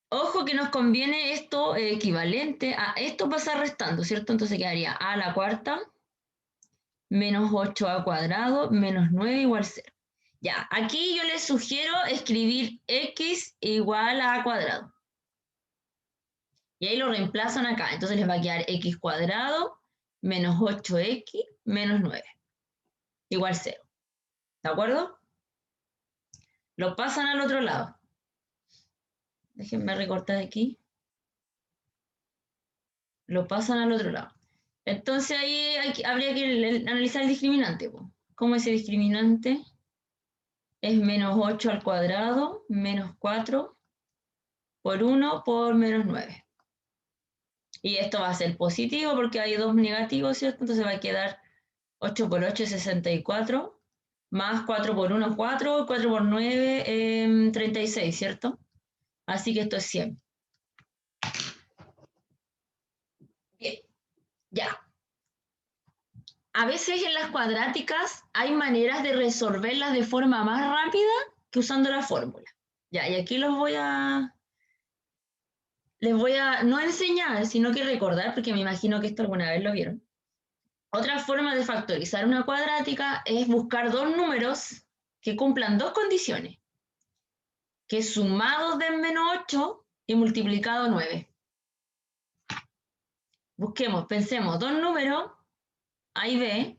ojo que nos conviene esto equivalente a esto pasar restando, ¿cierto? Entonces quedaría a la cuarta menos 8a cuadrado menos 9 igual 0. Ya, aquí yo les sugiero escribir x igual a cuadrado. Y ahí lo reemplazan acá. Entonces les va a quedar x cuadrado menos 8x menos 9 igual 0. ¿De acuerdo? Lo pasan al otro lado. Déjenme recortar aquí. Lo pasan al otro lado. Entonces ahí habría que analizar el discriminante. ¿Cómo es el discriminante? Es menos 8 al cuadrado menos 4 por 1 por menos 9. Y esto va a ser positivo porque hay dos negativos, ¿cierto? Entonces va a quedar 8 por 8 es 64, más 4 por 1 4, 4 por 9 36, ¿cierto? Así que esto es 100. Bien, ya. A veces en las cuadráticas hay maneras de resolverlas de forma más rápida que usando la fórmula. Ya, y aquí les voy a no enseñar, sino que recordar, porque me imagino que esto alguna vez lo vieron. Otra forma de factorizar una cuadrática es buscar dos números que cumplan dos condiciones, que sumados den menos 8 y multiplicado 9. Busquemos, pensemos, dos números, A y B,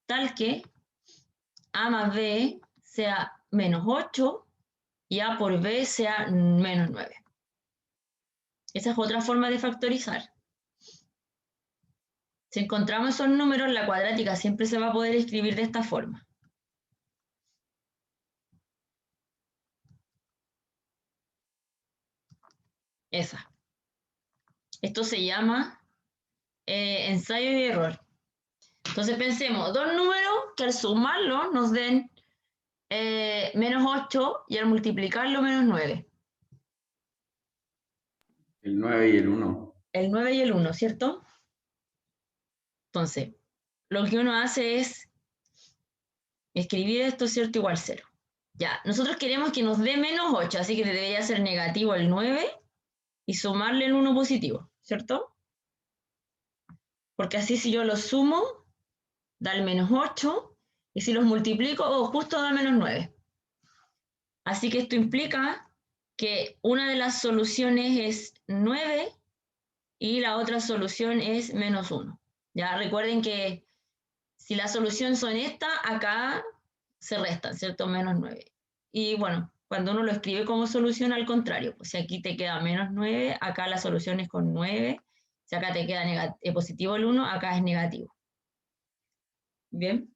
tal que A más B sea menos 8 y A por B sea menos 9. Esa es otra forma de factorizar. Si encontramos esos números, la cuadrática siempre se va a poder escribir de esta forma. Esa. Esto se llama ensayo y error. Entonces pensemos, dos números que al sumarlos nos den menos 8 y al multiplicarlo menos 9. El 9 y el 1. El 9 y el 1, ¿cierto? Entonces, lo que uno hace es escribir esto, ¿cierto? Igual 0. Ya, nosotros queremos que nos dé menos 8, así que debería ser negativo el 9 y sumarle el 1 positivo, ¿cierto? Porque así si yo los sumo, da el menos 8, y si los multiplico, justo da menos 9. Así que esto implica que una de las soluciones es 9 y la otra solución es menos 1. Ya recuerden que si la solución son estas, acá se restan, ¿cierto? Menos 9. Y bueno, cuando uno lo escribe como solución, al contrario, pues si aquí te queda menos 9, acá la solución es con 9. Si acá te queda positivo el 1, acá es negativo. Bien.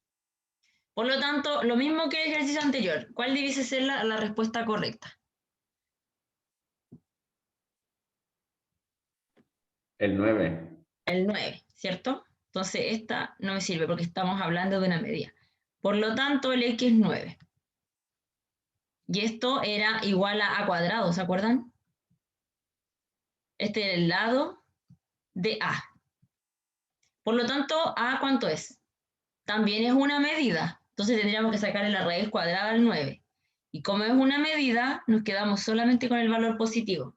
Por lo tanto, lo mismo que el ejercicio anterior. ¿Cuál debiese ser la respuesta correcta? El 9. El 9, ¿cierto? Entonces esta no me sirve porque estamos hablando de una medida. Por lo tanto, el x es 9. Y esto era igual a cuadrado, ¿se acuerdan? Este es el lado de A. Por lo tanto, A, ¿cuánto es? También es una medida. Entonces tendríamos que sacarle la raíz cuadrada al 9. Y como es una medida, nos quedamos solamente con el valor positivo.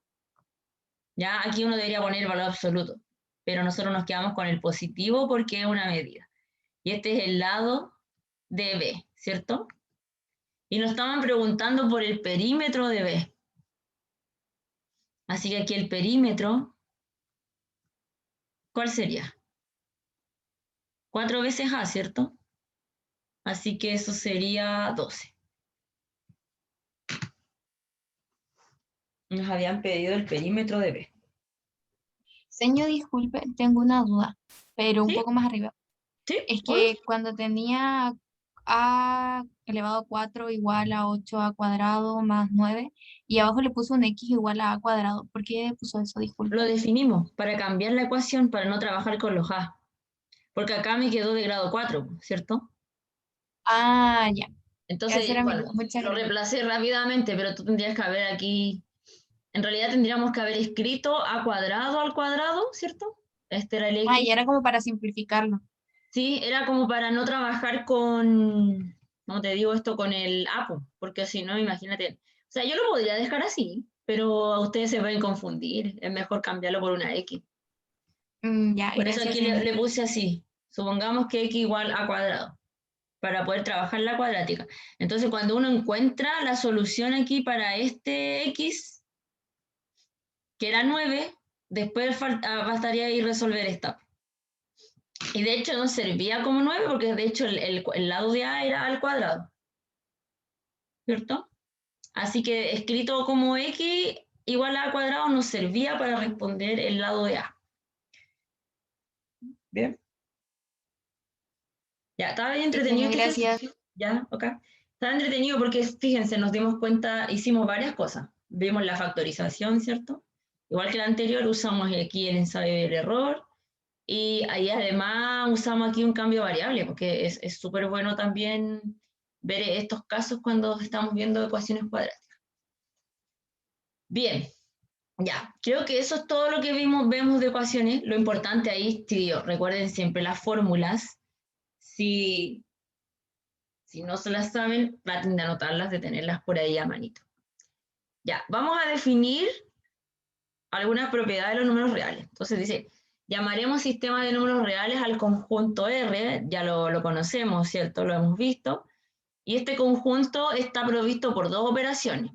Ya aquí uno debería poner el valor absoluto, pero nosotros nos quedamos con el positivo porque es una medida. Y este es el lado de B, ¿cierto? Y nos estaban preguntando por el perímetro de B. Así que aquí el perímetro, ¿cuál sería? 4 veces A, ¿cierto? Así que eso sería 12. Nos habían pedido el perímetro de B. Señor, disculpe, tengo una duda, pero un ¿Sí? poco más arriba. ¿Sí? Es ¿Hola? que cuando tenía a elevado a 4 igual a 8a cuadrado más 9, y abajo le puso un x igual a cuadrado. ¿Por qué puso eso? Disculpe. Lo definimos para cambiar la ecuación, para no trabajar con los A. Porque acá me quedó de grado 4, ¿cierto? Ah, ya. Esa Entonces, era mi bueno, duda. Muchas lo gracias. reemplacé rápidamente, pero tú tendrías que haber aquí, en realidad tendríamos que haber escrito a cuadrado al cuadrado, ¿cierto? Este era el Ah, y X. era como para simplificarlo. Sí, era como para no trabajar con, ¿cómo te digo esto? Con el APO, porque si no, imagínate. O sea, yo lo podría dejar así, pero a ustedes se pueden confundir. Es mejor cambiarlo por una X. Ya, Por eso gracias, aquí le, señor. le puse así. Supongamos que X igual a cuadrado, para poder trabajar la cuadrática. Entonces, cuando uno encuentra la solución aquí para este X, que era 9, después bastaría ir resolver esta. Y de hecho no servía como 9 porque de hecho el lado de A era al cuadrado, ¿cierto? Así que escrito como X igual a A cuadrado nos servía para responder el lado de A. Bien. Ya, estaba bien Sí, entretenido señor, este gracias. ejercicio. Ya, ok. Estaba entretenido porque, fíjense, nos dimos cuenta, hicimos varias cosas. Vimos la factorización, ¿cierto? Igual que la anterior, usamos aquí el ensayo del error. Y ahí además usamos aquí un cambio de variable, porque es súper bueno también ver estos casos cuando estamos viendo ecuaciones cuadráticas. Bien, ya, creo que eso es todo lo que vemos de ecuaciones. Lo importante ahí, tío, recuerden siempre las fórmulas. Si no se las saben, traten de anotarlas, de tenerlas por ahí a manito. Ya, vamos a definir algunas propiedades de los números reales. Entonces dice, llamaremos sistema de números reales al conjunto R, ya lo conocemos, ¿cierto? Lo hemos visto. Y este conjunto está provisto por dos operaciones.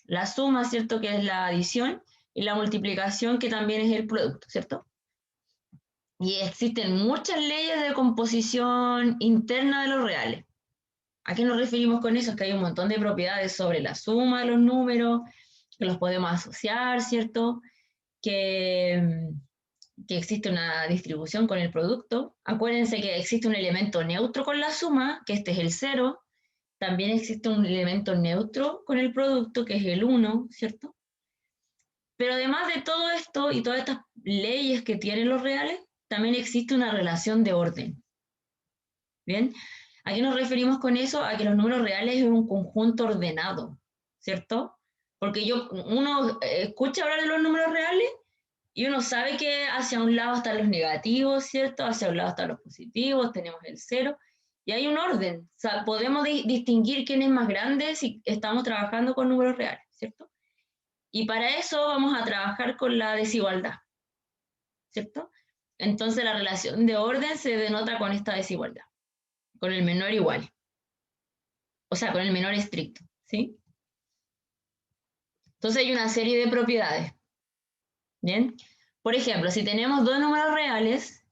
La suma, ¿cierto? Que es la adición, y la multiplicación, que también es el producto, ¿cierto? Y existen muchas leyes de composición interna de los reales. ¿A qué nos referimos con eso? Es que hay un montón de propiedades sobre la suma de los números, que los podemos asociar, ¿cierto? Que, que existe una distribución con el producto. Acuérdense que existe un elemento neutro con la suma, que este es el 0. También existe un elemento neutro con el producto, que es el 1, ¿cierto? Pero además de todo esto y todas estas leyes que tienen los reales, también existe una relación de orden. ¿Bien? ¿A qué nos referimos con eso? A que los números reales es un conjunto ordenado, ¿cierto? Porque uno escucha hablar de los números reales y uno sabe que hacia un lado están los negativos, ¿cierto? Hacia un lado están los positivos, tenemos el 0, y hay un orden. O sea, podemos distinguir quién es más grande si estamos trabajando con números reales, ¿cierto? Y para eso vamos a trabajar con la desigualdad, ¿cierto? Entonces la relación de orden se denota con esta desigualdad, con el menor igual. O sea, con el menor estricto, ¿sí? Entonces hay una serie de propiedades, ¿bien? Por ejemplo, si tenemos dos números reales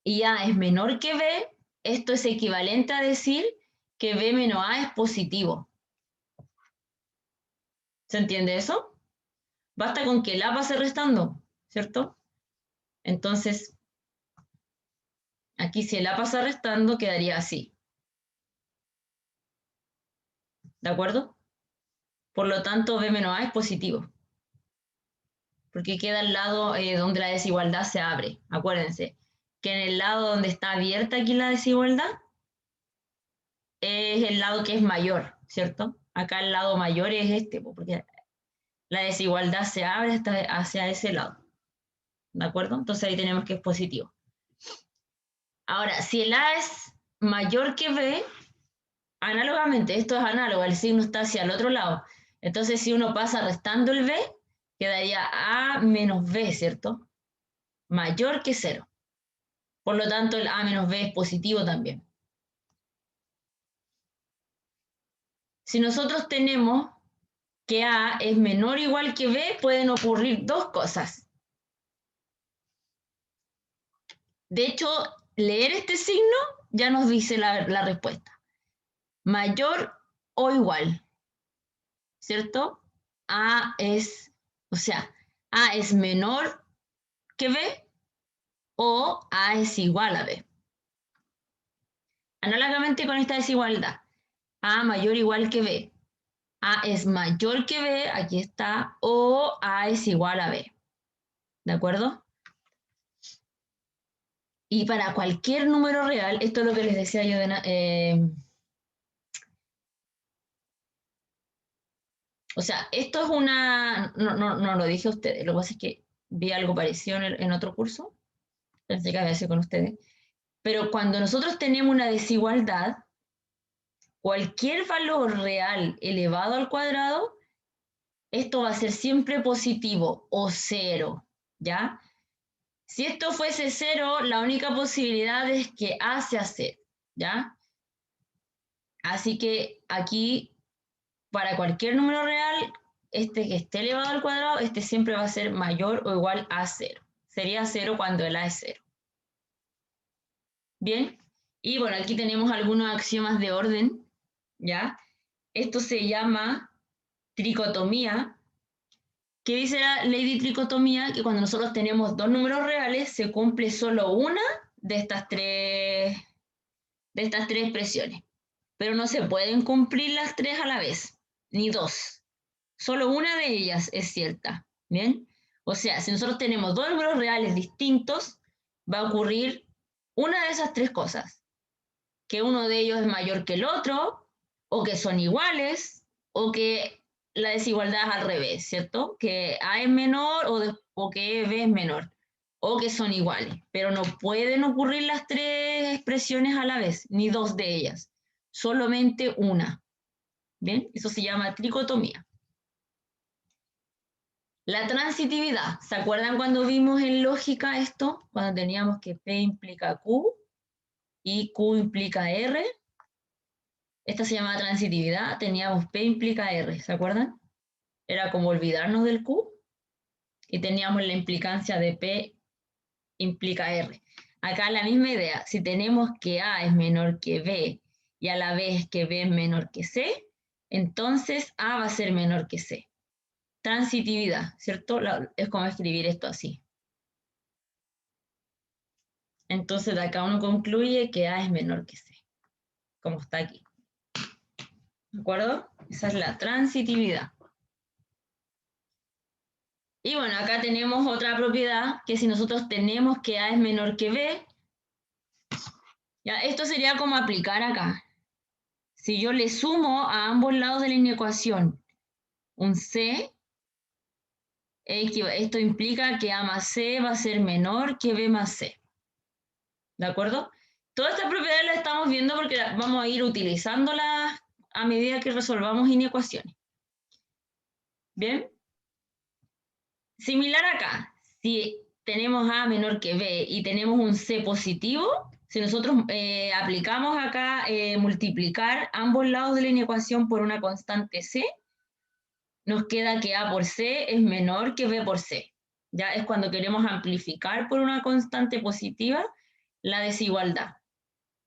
y A es menor que B, esto es equivalente a decir que B menos A es positivo. ¿Se entiende eso? Basta con que el A pase restando, ¿cierto? Entonces, aquí si el A pasa restando, quedaría así. ¿De acuerdo? Por lo tanto, B menos A es positivo. Porque queda al lado donde la desigualdad se abre. Acuérdense que en el lado donde está abierta aquí la desigualdad es el lado que es mayor, ¿cierto? Acá el lado mayor es este, porque la desigualdad se abre hacia ese lado. ¿De acuerdo? Entonces ahí tenemos que es positivo. Ahora, si el A es mayor que B, análogamente, esto es análogo, el signo está hacia el otro lado. Entonces, si uno pasa restando el B, quedaría A menos B, ¿cierto? Mayor que 0. Por lo tanto, el A menos B es positivo también. Si nosotros tenemos que A es menor o igual que B, pueden ocurrir dos cosas. De hecho, leer este signo ya nos dice la respuesta. Mayor o igual, ¿cierto? A es menor que B o A es igual a B. Análogamente con esta desigualdad, A mayor o igual que B. A es mayor que B, aquí está, o A es igual a B. ¿De acuerdo? Y para cualquier número real, esto es lo que les decía yo o sea, esto es una... No lo dije a ustedes, lo que pasa es que vi algo parecido en otro curso, pensé que había sido con ustedes, pero cuando nosotros tenemos una desigualdad, cualquier valor real elevado al cuadrado, esto va a ser siempre positivo o 0, ¿ya? Si esto fuese 0, la única posibilidad es que A sea 0, ¿ya? Así que aquí, para cualquier número real, este que esté elevado al cuadrado, este siempre va a ser mayor o igual a 0. Sería 0 cuando el A es 0. Bien, y bueno, aquí tenemos algunos axiomas de orden, ¿ya? Esto se llama tricotomía. ¿Qué dice la ley de tricotomía? Que cuando nosotros tenemos dos números reales, se cumple solo una de estas tres expresiones. Pero no se pueden cumplir las tres a la vez, ni dos. Solo una de ellas es cierta, ¿bien? O sea, si nosotros tenemos dos números reales distintos, va a ocurrir una de esas tres cosas. Que uno de ellos es mayor que el otro, o que son iguales, o que la desigualdad es al revés, ¿cierto? Que A es menor o que B es menor, o que son iguales. Pero no pueden ocurrir las tres expresiones a la vez, ni dos de ellas. Solamente una. ¿Bien? Eso se llama tricotomía. La transitividad. ¿Se acuerdan cuando vimos en lógica esto? Cuando teníamos que P implica Q y Q implica R. Esta se llama transitividad. Teníamos P implica R. ¿Se acuerdan? Era como olvidarnos del Q. Y teníamos la implicancia de P implica R. Acá la misma idea. Si tenemos que A es menor que B y a la vez que B es menor que C, entonces A va a ser menor que C. Transitividad, ¿cierto? Es como escribir esto así. Entonces de acá uno concluye que A es menor que C, como está aquí. ¿De acuerdo? Esa es la transitividad. Y bueno, acá tenemos otra propiedad, que si nosotros tenemos que A es menor que B, ya, esto sería como aplicar acá. Si yo le sumo a ambos lados de la ecuación un C, esto implica que A más C va a ser menor que B más C. ¿De acuerdo? Todas estas propiedades las estamos viendo porque vamos a ir utilizándolas a medida que resolvamos inecuaciones. ¿Bien? Similar acá. Si tenemos A menor que B y tenemos un C positivo, si nosotros aplicamos acá multiplicar ambos lados de la inecuación por una constante C, nos queda que A por C es menor que B por C. Ya es cuando queremos amplificar por una constante positiva la desigualdad.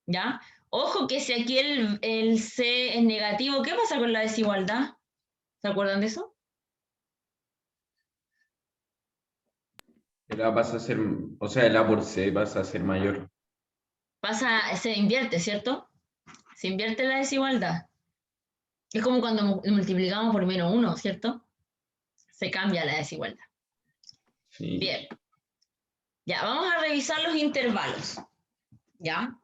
¿Ya? Ojo que si aquí el C es negativo, ¿qué pasa con la desigualdad? ¿Se acuerdan de eso? El A pasa a ser, o sea, el A por C pasa a ser mayor. Se invierte, ¿cierto? Se invierte la desigualdad. Es como cuando multiplicamos por menos 1, ¿cierto? Se cambia la desigualdad. Sí. Bien. Ya, vamos a revisar los intervalos. ¿Ya?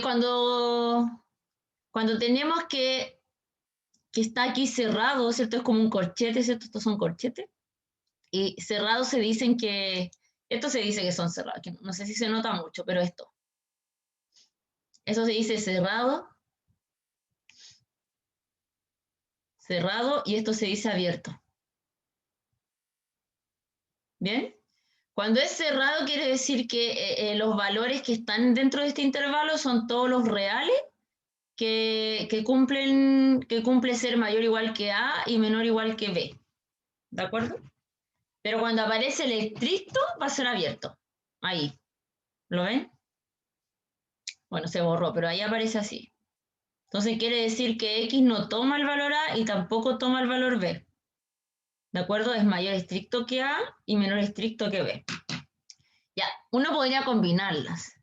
Cuando tenemos que que está aquí cerrado, ¿cierto? Es como un corchete, ¿cierto? Estos son corchetes. Y cerrados se dicen que, esto se dice que son cerrados, que no sé si se nota mucho, pero esto. Eso se dice cerrado, cerrado, y esto se dice abierto. ¿Bien? Cuando es cerrado quiere decir que los valores que están dentro de este intervalo son todos los reales que cumple ser mayor o igual que A y menor o igual que B. ¿De acuerdo? Pero cuando aparece el estricto va a ser abierto. Ahí. ¿Lo ven? Bueno, se borró, pero ahí aparece así. Entonces quiere decir que X no toma el valor A y tampoco toma el valor B. ¿De acuerdo? Es mayor estricto que A y menor estricto que B. Ya, uno podría combinarlas.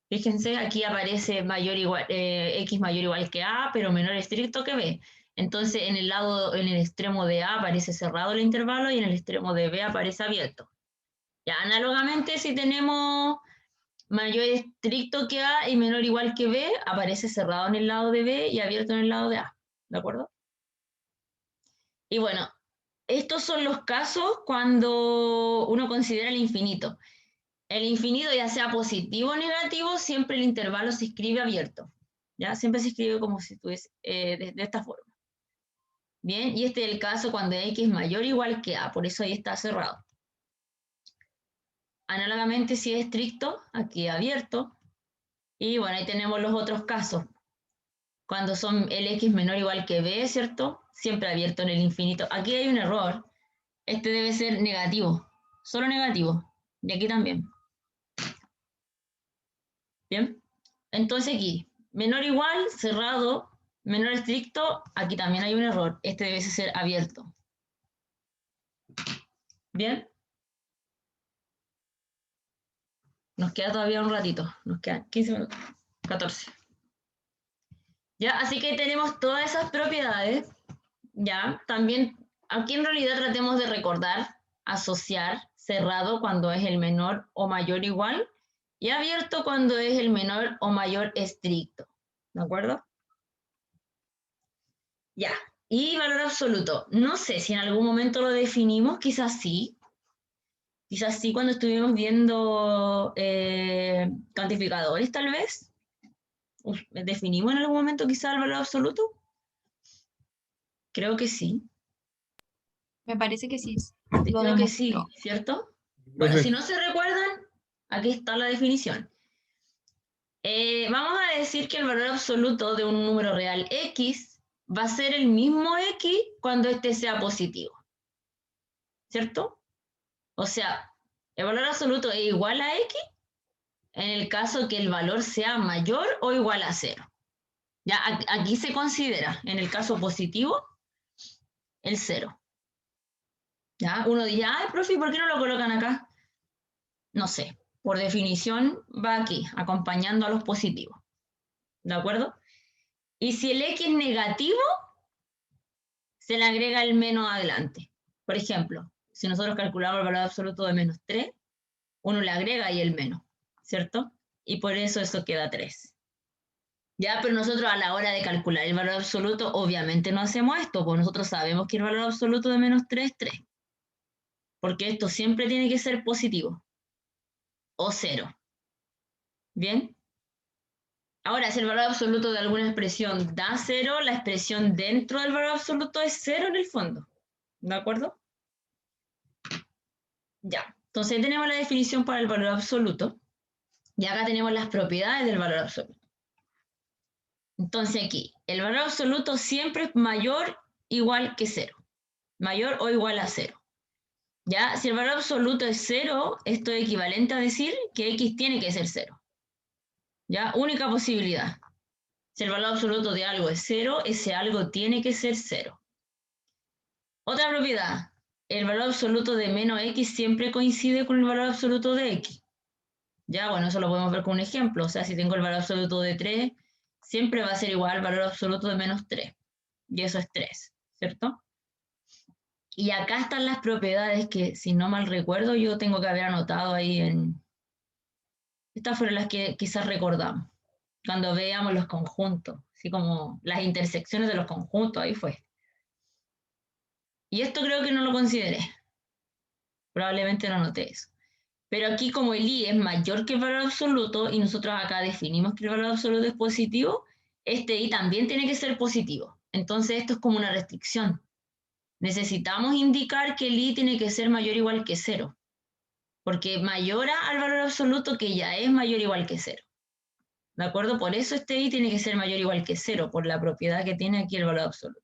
Fíjense, aquí aparece mayor igual, X mayor o igual que A, pero menor estricto que B. Entonces, en el extremo de A aparece cerrado el intervalo y en el extremo de B aparece abierto. Ya, análogamente, si tenemos mayor estricto que A y menor o igual que B, aparece cerrado en el lado de B y abierto en el lado de A. ¿De acuerdo? Y bueno, estos son los casos cuando uno considera el infinito. El infinito, ya sea positivo o negativo, siempre el intervalo se escribe abierto. ¿Ya? Siempre se escribe como si estuviese de esta forma. Bien, y este es el caso cuando X es mayor o igual que A, por eso ahí está cerrado. Análogamente, si es estricto, aquí abierto. Y bueno, ahí tenemos los otros casos. Cuando son el X menor o igual que B, ¿cierto? Siempre abierto en el infinito. Aquí hay un error. Este debe ser negativo, solo negativo. Y aquí también. Bien, entonces aquí, menor o igual, cerrado, menor estricto, aquí también hay un error. Este debe ser abierto. Bien. Nos queda todavía un ratito. Nos quedan 15 minutos. 14. Ya, así que tenemos todas esas propiedades. Ya, también aquí en realidad tratemos de recordar, asociar cerrado cuando es el menor o mayor o igual y abierto cuando es el menor o mayor estricto. ¿De acuerdo? Ya. Y valor absoluto. No sé si en algún momento lo definimos, quizás sí. Quizás sí cuando estuvimos viendo cuantificadores, tal vez. ¿Definimos en algún momento quizás el valor absoluto? Creo que sí. Me parece que sí, lo Creo que sí, demostró. ¿cierto? Bueno, si no se recuerdan, aquí está la definición. Vamos a decir que el valor absoluto de un número real X va a ser el mismo X cuando este sea positivo. ¿Cierto? O sea, el valor absoluto es igual a X en el caso que el valor sea mayor o igual a 0. Ya aquí se considera, en el caso positivo, el 0. ¿Ya? Uno dice, ay, profe, ¿por qué no lo colocan acá? No sé, por definición va aquí, acompañando a los positivos. ¿De acuerdo? Y si el X es negativo, se le agrega el menos adelante. Por ejemplo, si nosotros calculamos el valor absoluto de menos 3, uno le agrega ahí el menos, ¿cierto? Y por eso queda 3. Ya, pero nosotros a la hora de calcular el valor absoluto, obviamente no hacemos esto, porque nosotros sabemos que el valor absoluto de menos 3 es 3. Porque esto siempre tiene que ser positivo. O 0. ¿Bien? Ahora, si el valor absoluto de alguna expresión da 0, la expresión dentro del valor absoluto es 0 en el fondo. ¿De acuerdo? Ya. Entonces tenemos la definición para el valor absoluto. Y acá tenemos las propiedades del valor absoluto. Entonces aquí, el valor absoluto siempre es mayor o igual que 0. Mayor o igual a 0. Ya, si el valor absoluto es 0, esto es equivalente a decir que X tiene que ser 0. Ya, única posibilidad. Si el valor absoluto de algo es 0, ese algo tiene que ser 0. Otra propiedad, el valor absoluto de menos X siempre coincide con el valor absoluto de X. Ya, bueno, eso lo podemos ver con un ejemplo. O sea, si tengo el valor absoluto de 3, siempre va a ser igual al valor absoluto de menos 3. Y eso es 3, ¿cierto? Y acá están las propiedades que, si no mal recuerdo, yo tengo que haber anotado ahí en... Estas fueron las que quizás recordamos, cuando veamos los conjuntos, así como las intersecciones de los conjuntos, ahí fue. Y esto creo que no lo consideré. Probablemente no noté eso. Pero aquí como el i es mayor que el valor absoluto, y nosotros acá definimos que el valor absoluto es positivo, este i también tiene que ser positivo. Entonces esto es como una restricción. Necesitamos indicar que el i tiene que ser mayor o igual que 0. Porque mayora al valor absoluto que ya es mayor o igual que 0. ¿De acuerdo? Por eso este i tiene que ser mayor o igual que 0, por la propiedad que tiene aquí el valor absoluto.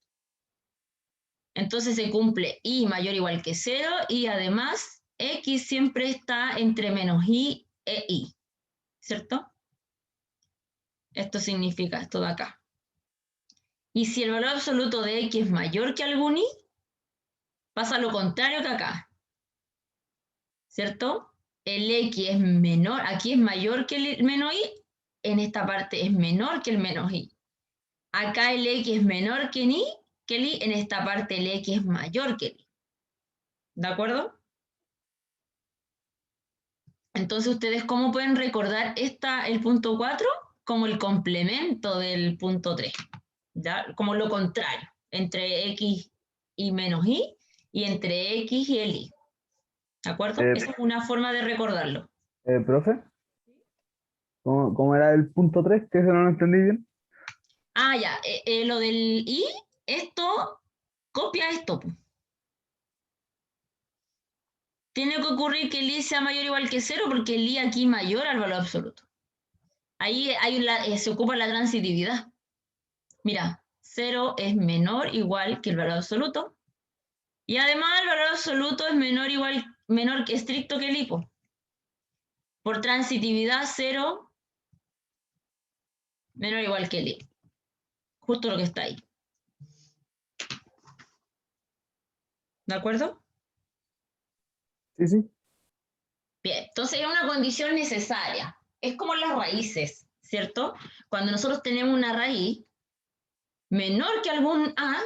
Entonces se cumple i mayor o igual que 0 y además x siempre está entre menos i e i, ¿cierto? Esto significa esto de acá. Y si el valor absoluto de x es mayor que algún i, pasa lo contrario que acá, ¿cierto? El x es menor, aquí es mayor que el menos i, en esta parte es menor que el menos i. Acá el x es menor que el i, en esta parte el x es mayor que el i. ¿De acuerdo? Entonces, ¿ustedes cómo pueden recordar el punto 4? Como el complemento del punto 3, ¿ya? Como lo contrario, entre x y menos i, y entre x y el i. ¿De acuerdo? Esa es una forma de recordarlo. Profe, ¿cómo era el punto 3? Que eso no lo entendí bien. Ah, ya, lo del i, esto, copia esto. Tiene que ocurrir que el i sea mayor o igual que 0 porque el i aquí es mayor al valor absoluto. Ahí se ocupa la transitividad. Mira, 0 es menor o igual que el valor absoluto. Y además el valor absoluto es menor que estricto que el i. Por transitividad 0 menor o igual que el i. Justo lo que está ahí. ¿De acuerdo? Sí, sí. Bien, entonces es una condición necesaria. Es como las raíces, ¿cierto? Cuando nosotros tenemos una raíz menor que algún a,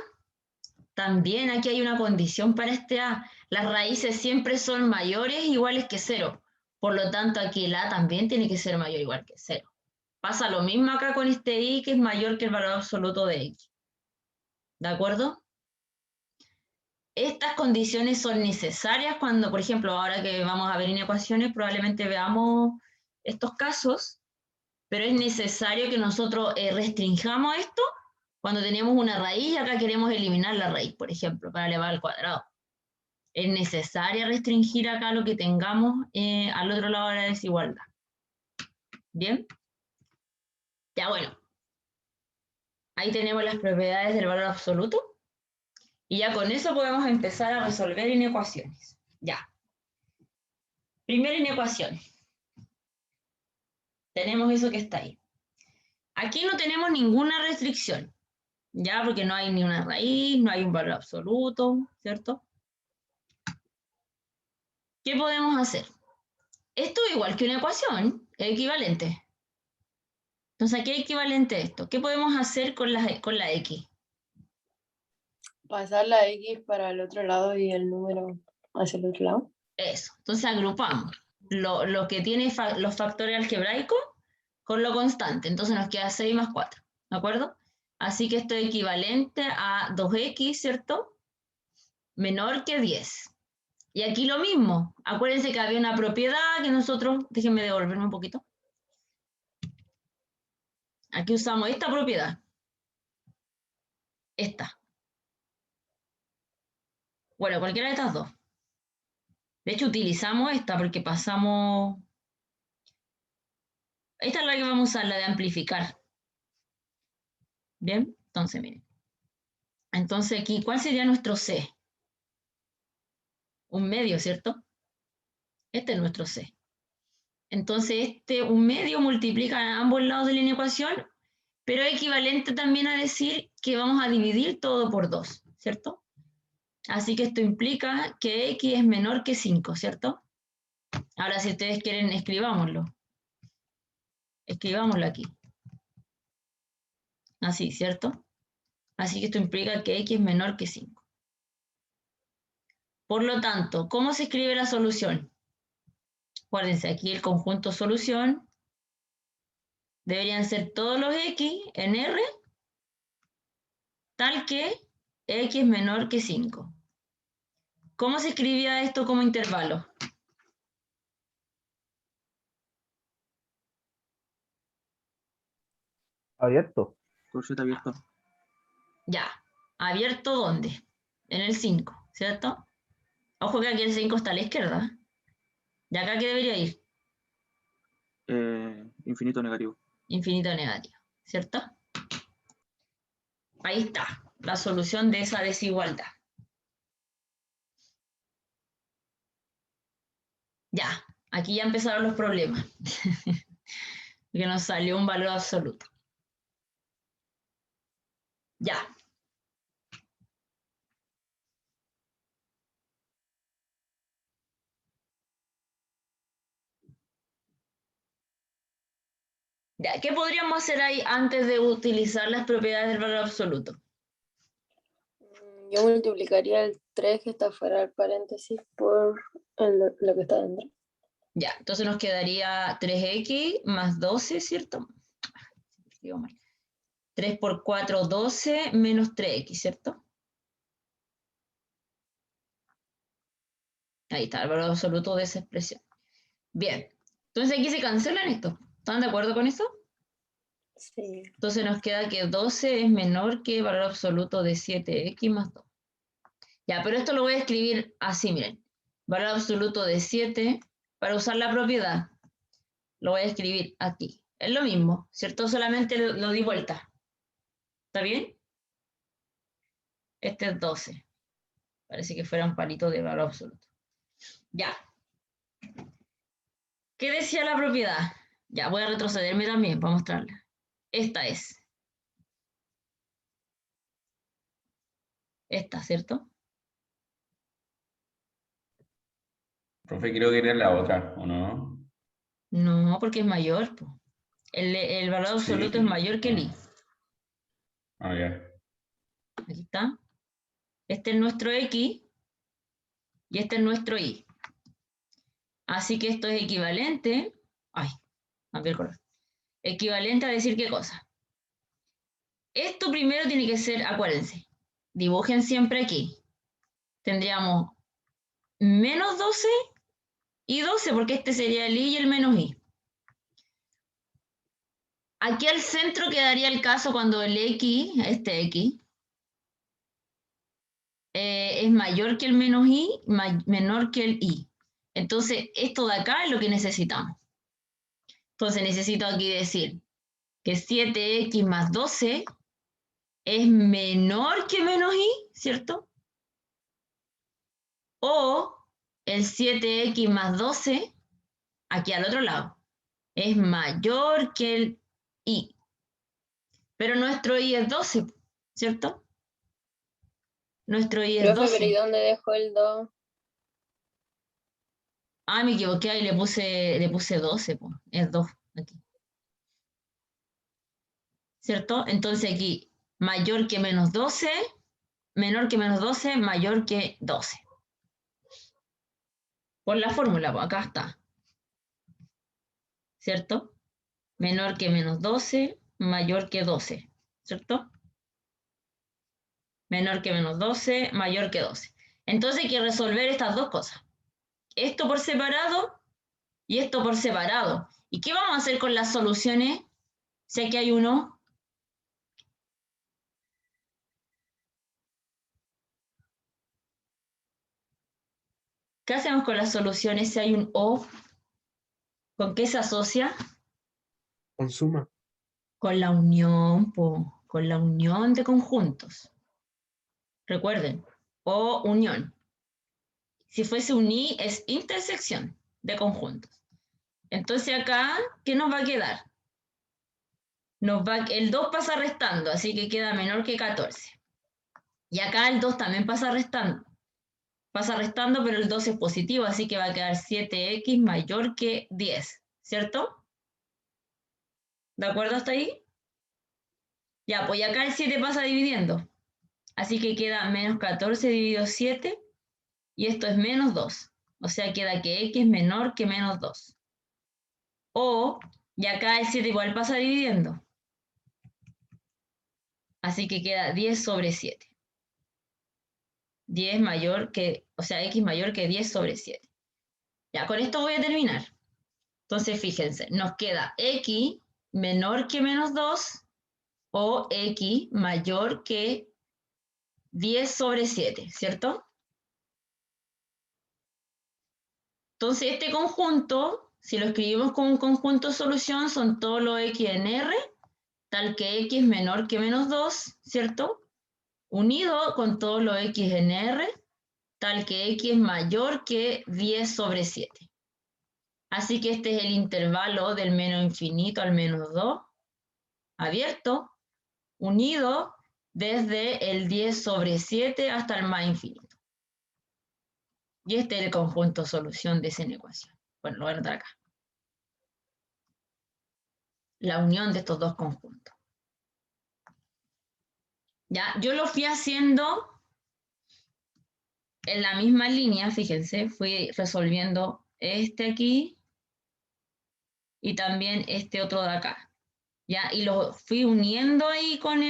también aquí hay una condición para este a. Las raíces siempre son mayores o iguales que 0. Por lo tanto, aquí el a también tiene que ser mayor o igual que 0. Pasa lo mismo acá con este i, que es mayor que el valor absoluto de x. ¿De acuerdo? Estas condiciones son necesarias cuando, por ejemplo, ahora que vamos a ver en ecuaciones, probablemente veamos estos casos, pero es necesario que nosotros restringamos esto cuando tenemos una raíz y acá queremos eliminar la raíz, por ejemplo, para elevar al cuadrado. Es necesario restringir acá lo que tengamos al otro lado de la desigualdad. ¿Bien? Ya bueno. Ahí tenemos las propiedades del valor absoluto. Y ya con eso podemos empezar a resolver inecuaciones. Ya. Primera inecuación. Tenemos eso que está ahí. Aquí no tenemos ninguna restricción. Ya, porque no hay ni una raíz, no hay un valor absoluto, ¿cierto? ¿Qué podemos hacer? Esto es igual que una ecuación, es equivalente. Entonces, ¿a qué es equivalente esto? ¿Qué podemos hacer con la x? Pasar la X para el otro lado y el número hacia el otro lado. Eso. Entonces agrupamos lo que tiene los factores algebraicos con lo constante. Entonces nos queda 6 más 4. ¿De acuerdo? Así que esto es equivalente a 2x, ¿cierto? Menor que 10. Y aquí lo mismo. Acuérdense que había una propiedad que nosotros... Déjenme devolverme un poquito. Aquí usamos esta propiedad. Esta. Bueno, cualquiera de estas dos. De hecho, utilizamos esta porque pasamos... Esta es la que vamos a usar, la de amplificar. Bien, entonces miren. Entonces aquí, ¿cuál sería nuestro C? Un medio, ¿cierto? Este es nuestro C. Entonces un medio multiplica a ambos lados de la inecuación, pero es equivalente también a decir que vamos a dividir todo por 2, ¿cierto? Así que esto implica que x es menor que 5, ¿cierto? Ahora, si ustedes quieren, escribámoslo. Escribámoslo aquí. Así, ¿cierto? Así que esto implica que x es menor que 5. Por lo tanto, ¿cómo se escribe la solución? Acuérdense, aquí el conjunto solución deberían ser todos los x en R tal que x es menor que 5. ¿Cómo se escribía esto como intervalo? Abierto. Corchete abierto. Ya. ¿Abierto dónde? En el 5, ¿cierto? Ojo que aquí el 5 está a la izquierda. ¿Y acá qué debería ir? Infinito negativo. Infinito negativo, ¿cierto? Ahí está, la solución de esa desigualdad. Ya, aquí ya empezaron los problemas. Que nos salió un valor absoluto. Ya. Ya, ¿qué podríamos hacer ahí antes de utilizar las propiedades del valor absoluto? Yo multiplicaría el 3 que está fuera del paréntesis por lo que está dentro. Ya, entonces nos quedaría 3x más 12, ¿cierto? Digo mal. 3 por 4, 12, menos 3x, ¿cierto? Ahí está, el valor absoluto de esa expresión. Bien, entonces aquí se cancelan esto. ¿Están de acuerdo con eso? Sí. Entonces nos queda que 12 es menor que el valor absoluto de 7x más 2. Ya, pero esto lo voy a escribir así, miren. Valor absoluto de 7, para usar la propiedad, lo voy a escribir aquí. Es lo mismo, ¿cierto? Solamente lo di vuelta. ¿Está bien? Este es 12. Parece que fuera un palito de valor absoluto. Ya. ¿Qué decía la propiedad? Ya, voy a retrocederme también para mostrarla. Esta es. Esta, ¿cierto? Profe, creo que era la otra, ¿o no? No, porque es mayor, po. El valor absoluto es mayor que el i. Ah, ya. Aquí está. Este es nuestro x y este es nuestro y. Así que esto es equivalente. Ay, cambié el color. Equivalente a decir qué cosa. Esto primero tiene que ser, acuérdense, dibujen siempre aquí. Tendríamos menos 12 y 12, porque este sería el i y el menos i. Aquí al centro quedaría el caso cuando el x, este x, es mayor que el menos i, menor que el i. Entonces, esto de acá es lo que necesitamos. Entonces, necesito aquí decir que 7x más 12 es menor que menos i, ¿cierto? O el 7x más 12, aquí al otro lado, es mayor que el i. Pero nuestro i es 12, ¿cierto? Nuestro i es Profe, pero ¿y 12. dónde dejo el 2? Ah, me equivoqué y le puse 12, pues. Es 2 aquí. ¿Cierto? Entonces aquí, mayor que menos 12, menor que menos 12, mayor que 12. Por la fórmula, pues acá está. ¿Cierto? Menor que menos 12, mayor que 12. ¿Cierto? Menor que menos 12, mayor que 12. Entonces hay que resolver estas dos cosas. Esto por separado y esto por separado. ¿Y qué vamos a hacer con las soluciones? Si aquí hay uno. ¿Qué hacemos con las soluciones si hay un O? ¿Con qué se asocia? Con suma. Con la unión, po, con la unión de conjuntos. Recuerden, O unión. Si fuese un I, es intersección de conjuntos. Entonces acá, ¿qué nos va a quedar? El 2 pasa restando, así que queda menor que 14. Y acá el 2 también pasa restando. Pasa restando, pero el 2 es positivo, así que va a quedar 7x mayor que 10, ¿cierto? ¿De acuerdo hasta ahí? Ya, pues acá el 7 pasa dividiendo. Así que queda menos 14 dividido 7, y esto es menos 2. O sea, queda que x es menor que menos 2. O, y acá el 7 igual pasa dividiendo. Así que queda 10 sobre 7. 10 mayor que, o sea, x mayor que 10 sobre 7. Ya, con esto voy a terminar. Entonces, fíjense, nos queda x menor que menos 2 o x mayor que 10 sobre 7, ¿cierto? Entonces, este conjunto, si lo escribimos como un conjunto de solución, son todos los x en R, tal que x menor que menos 2, ¿cierto? Unido con todos los x en R, tal que x es mayor que 10 sobre 7. Así que este es el intervalo del menos infinito al menos 2, abierto, unido desde el 10 sobre 7 hasta el más infinito. Y este es el conjunto solución de esa ecuación. Bueno, lo voy a anotar acá. La unión de estos dos conjuntos. Ya, yo lo fui haciendo en la misma línea, fíjense, fui resolviendo este aquí y también este otro de acá. Ya, y lo fui uniendo ahí con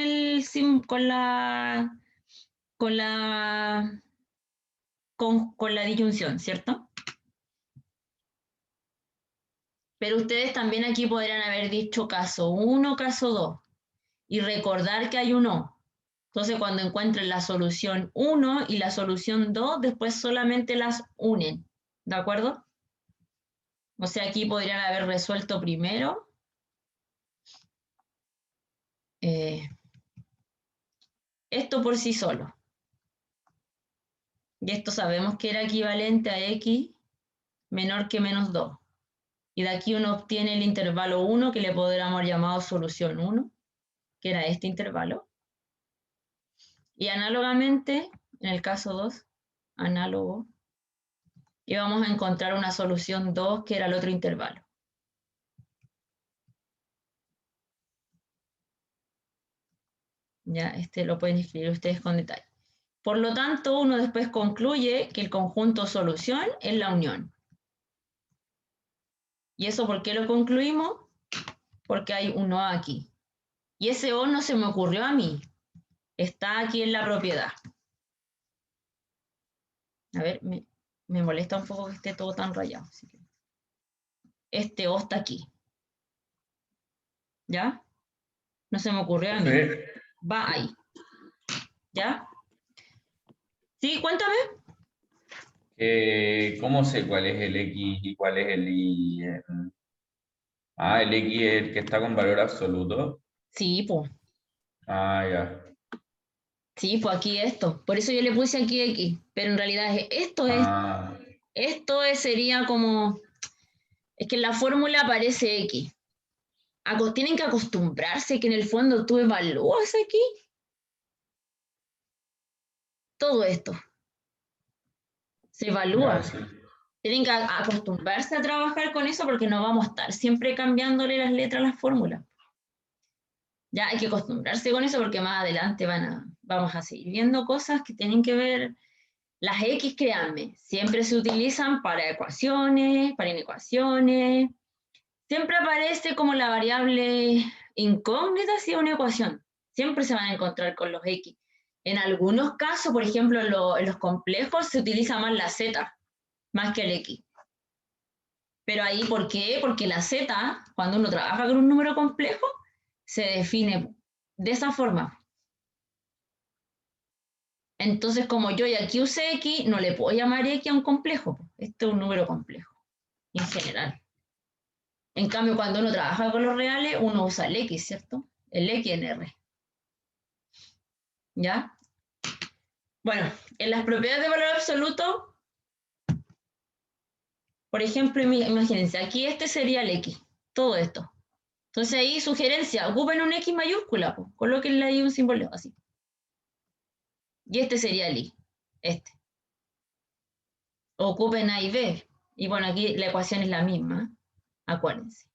la disyunción, ¿cierto? Pero ustedes también aquí podrían haber dicho caso 1, caso 2 y recordar que hay un O. Entonces, cuando encuentren la solución 1 y la solución 2, después solamente las unen, ¿de acuerdo? O sea, aquí podrían haber resuelto primero esto por sí solo. Y esto sabemos que era equivalente a x menor que menos 2. Y de aquí uno obtiene el intervalo 1, que le podríamos haber llamado solución 1, que era este intervalo. Y análogamente, en el caso 2, análogo, íbamos a encontrar una solución 2, que era el otro intervalo. Ya, este lo pueden escribir ustedes con detalle. Por lo tanto, uno después concluye que el conjunto solución es la unión. ¿Y eso por qué lo concluimos? Porque hay un O aquí. Y ese O no se me ocurrió a mí. Está aquí en la propiedad. A ver, me molesta un poco que esté todo tan rayado. Así que este O está aquí. ¿Ya? No se me ocurrió a mí. Va ahí. ¿Ya? Sí, cuéntame. ¿Cómo sé cuál es el X y cuál es el Y? El X es el que está con valor absoluto. Sí, pues. Ya. Sí, pues aquí esto. Por eso yo le puse aquí X. Pero en realidad esto sería como... Es que en la fórmula aparece X. Tienen que acostumbrarse que en el fondo tú evalúas aquí todo esto. Se evalúa. Ya, sí. Tienen que acostumbrarse a trabajar con eso porque no vamos a estar siempre cambiándole las letras a las fórmulas. Ya hay que acostumbrarse con eso porque más adelante vamos a seguir viendo cosas que tienen que ver. Las X, créanme, siempre se utilizan para ecuaciones, para inecuaciones. Siempre aparece como la variable incógnita si es una ecuación. Siempre se van a encontrar con los X. En algunos casos, por ejemplo, en los complejos se utiliza más la Z, más que el X. Pero ahí, ¿por qué? Porque la Z, cuando uno trabaja con un número complejo, se define de esa forma. Entonces, como yo ya aquí usé X, no le puedo llamar X a un complejo. Este es un número complejo, en general. En cambio, cuando uno trabaja con los reales, uno usa el X, ¿cierto? El X en R. ¿Ya? Bueno, en las propiedades de valor absoluto, por ejemplo, imagínense, aquí este sería el X, todo esto. Entonces ahí, sugerencia, ocupen un X mayúscula, pues, colóquenle ahí un símbolo así. Y este sería el Y, este. Ocupen A y B. Y bueno, aquí la ecuación es la misma, acuérdense.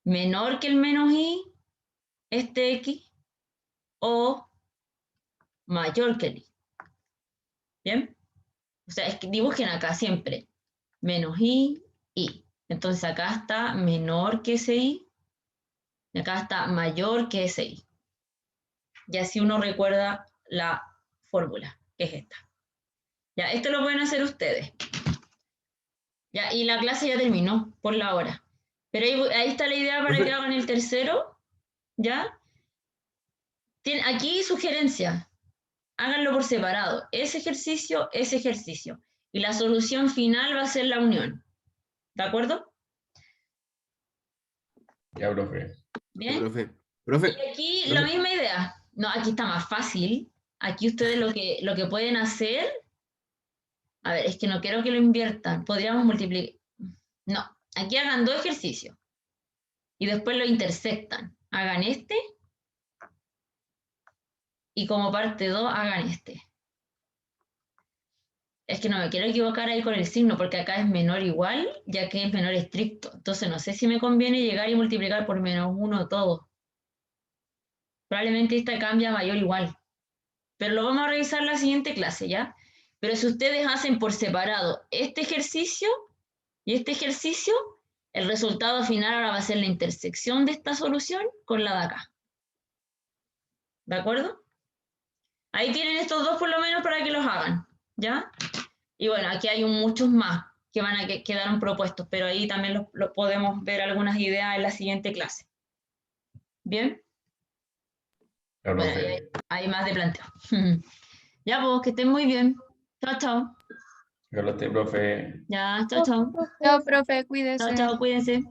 Menor que el menos Y, este X, o mayor que el Y. ¿Bien? O sea, es que dibujen acá siempre. Menos Y. Entonces acá está menor que ese Y. Y acá está mayor que ese Y. y así uno recuerda la fórmula, que es esta. Ya, esto lo pueden hacer ustedes. Ya, y la clase ya terminó por la hora. Pero ahí está la idea para que hagan el tercero. ¿Ya? Aquí sugerencia. Háganlo por separado. Ese ejercicio. Y la solución final va a ser la unión. ¿De acuerdo? Ya, profe. ¿Bien? Profe. Profe. Y aquí la misma idea. No, aquí está más fácil. Aquí ustedes lo que pueden hacer. A ver, es que no quiero que lo inviertan. Podríamos multiplicar. No, aquí hagan 2 ejercicios. Y después lo intersectan. Hagan este. Y como parte 2, hagan este. Es que no me quiero equivocar ahí con el signo, porque acá es menor igual, ya que es menor estricto. Entonces no sé si me conviene llegar y multiplicar por -1 todo. Probablemente esta cambia mayor igual. Pero lo vamos a revisar en la siguiente clase, ¿ya? Pero si ustedes hacen por separado este ejercicio y este ejercicio, el resultado final ahora va a ser la intersección de esta solución con la de acá. ¿De acuerdo? Ahí tienen estos 2 por lo menos para que los hagan, ¿ya? Y bueno, aquí hay muchos más que van a quedaron propuestos, pero ahí también los podemos ver algunas ideas en la siguiente clase. ¿Bien? Ya, Bueno, profe. hay más de planteo. Ya, pues, que estén muy bien. Chao, chao. Profe. Ya, chao, chao. Chao, profe, Chao, cuídese. chao, cuídense.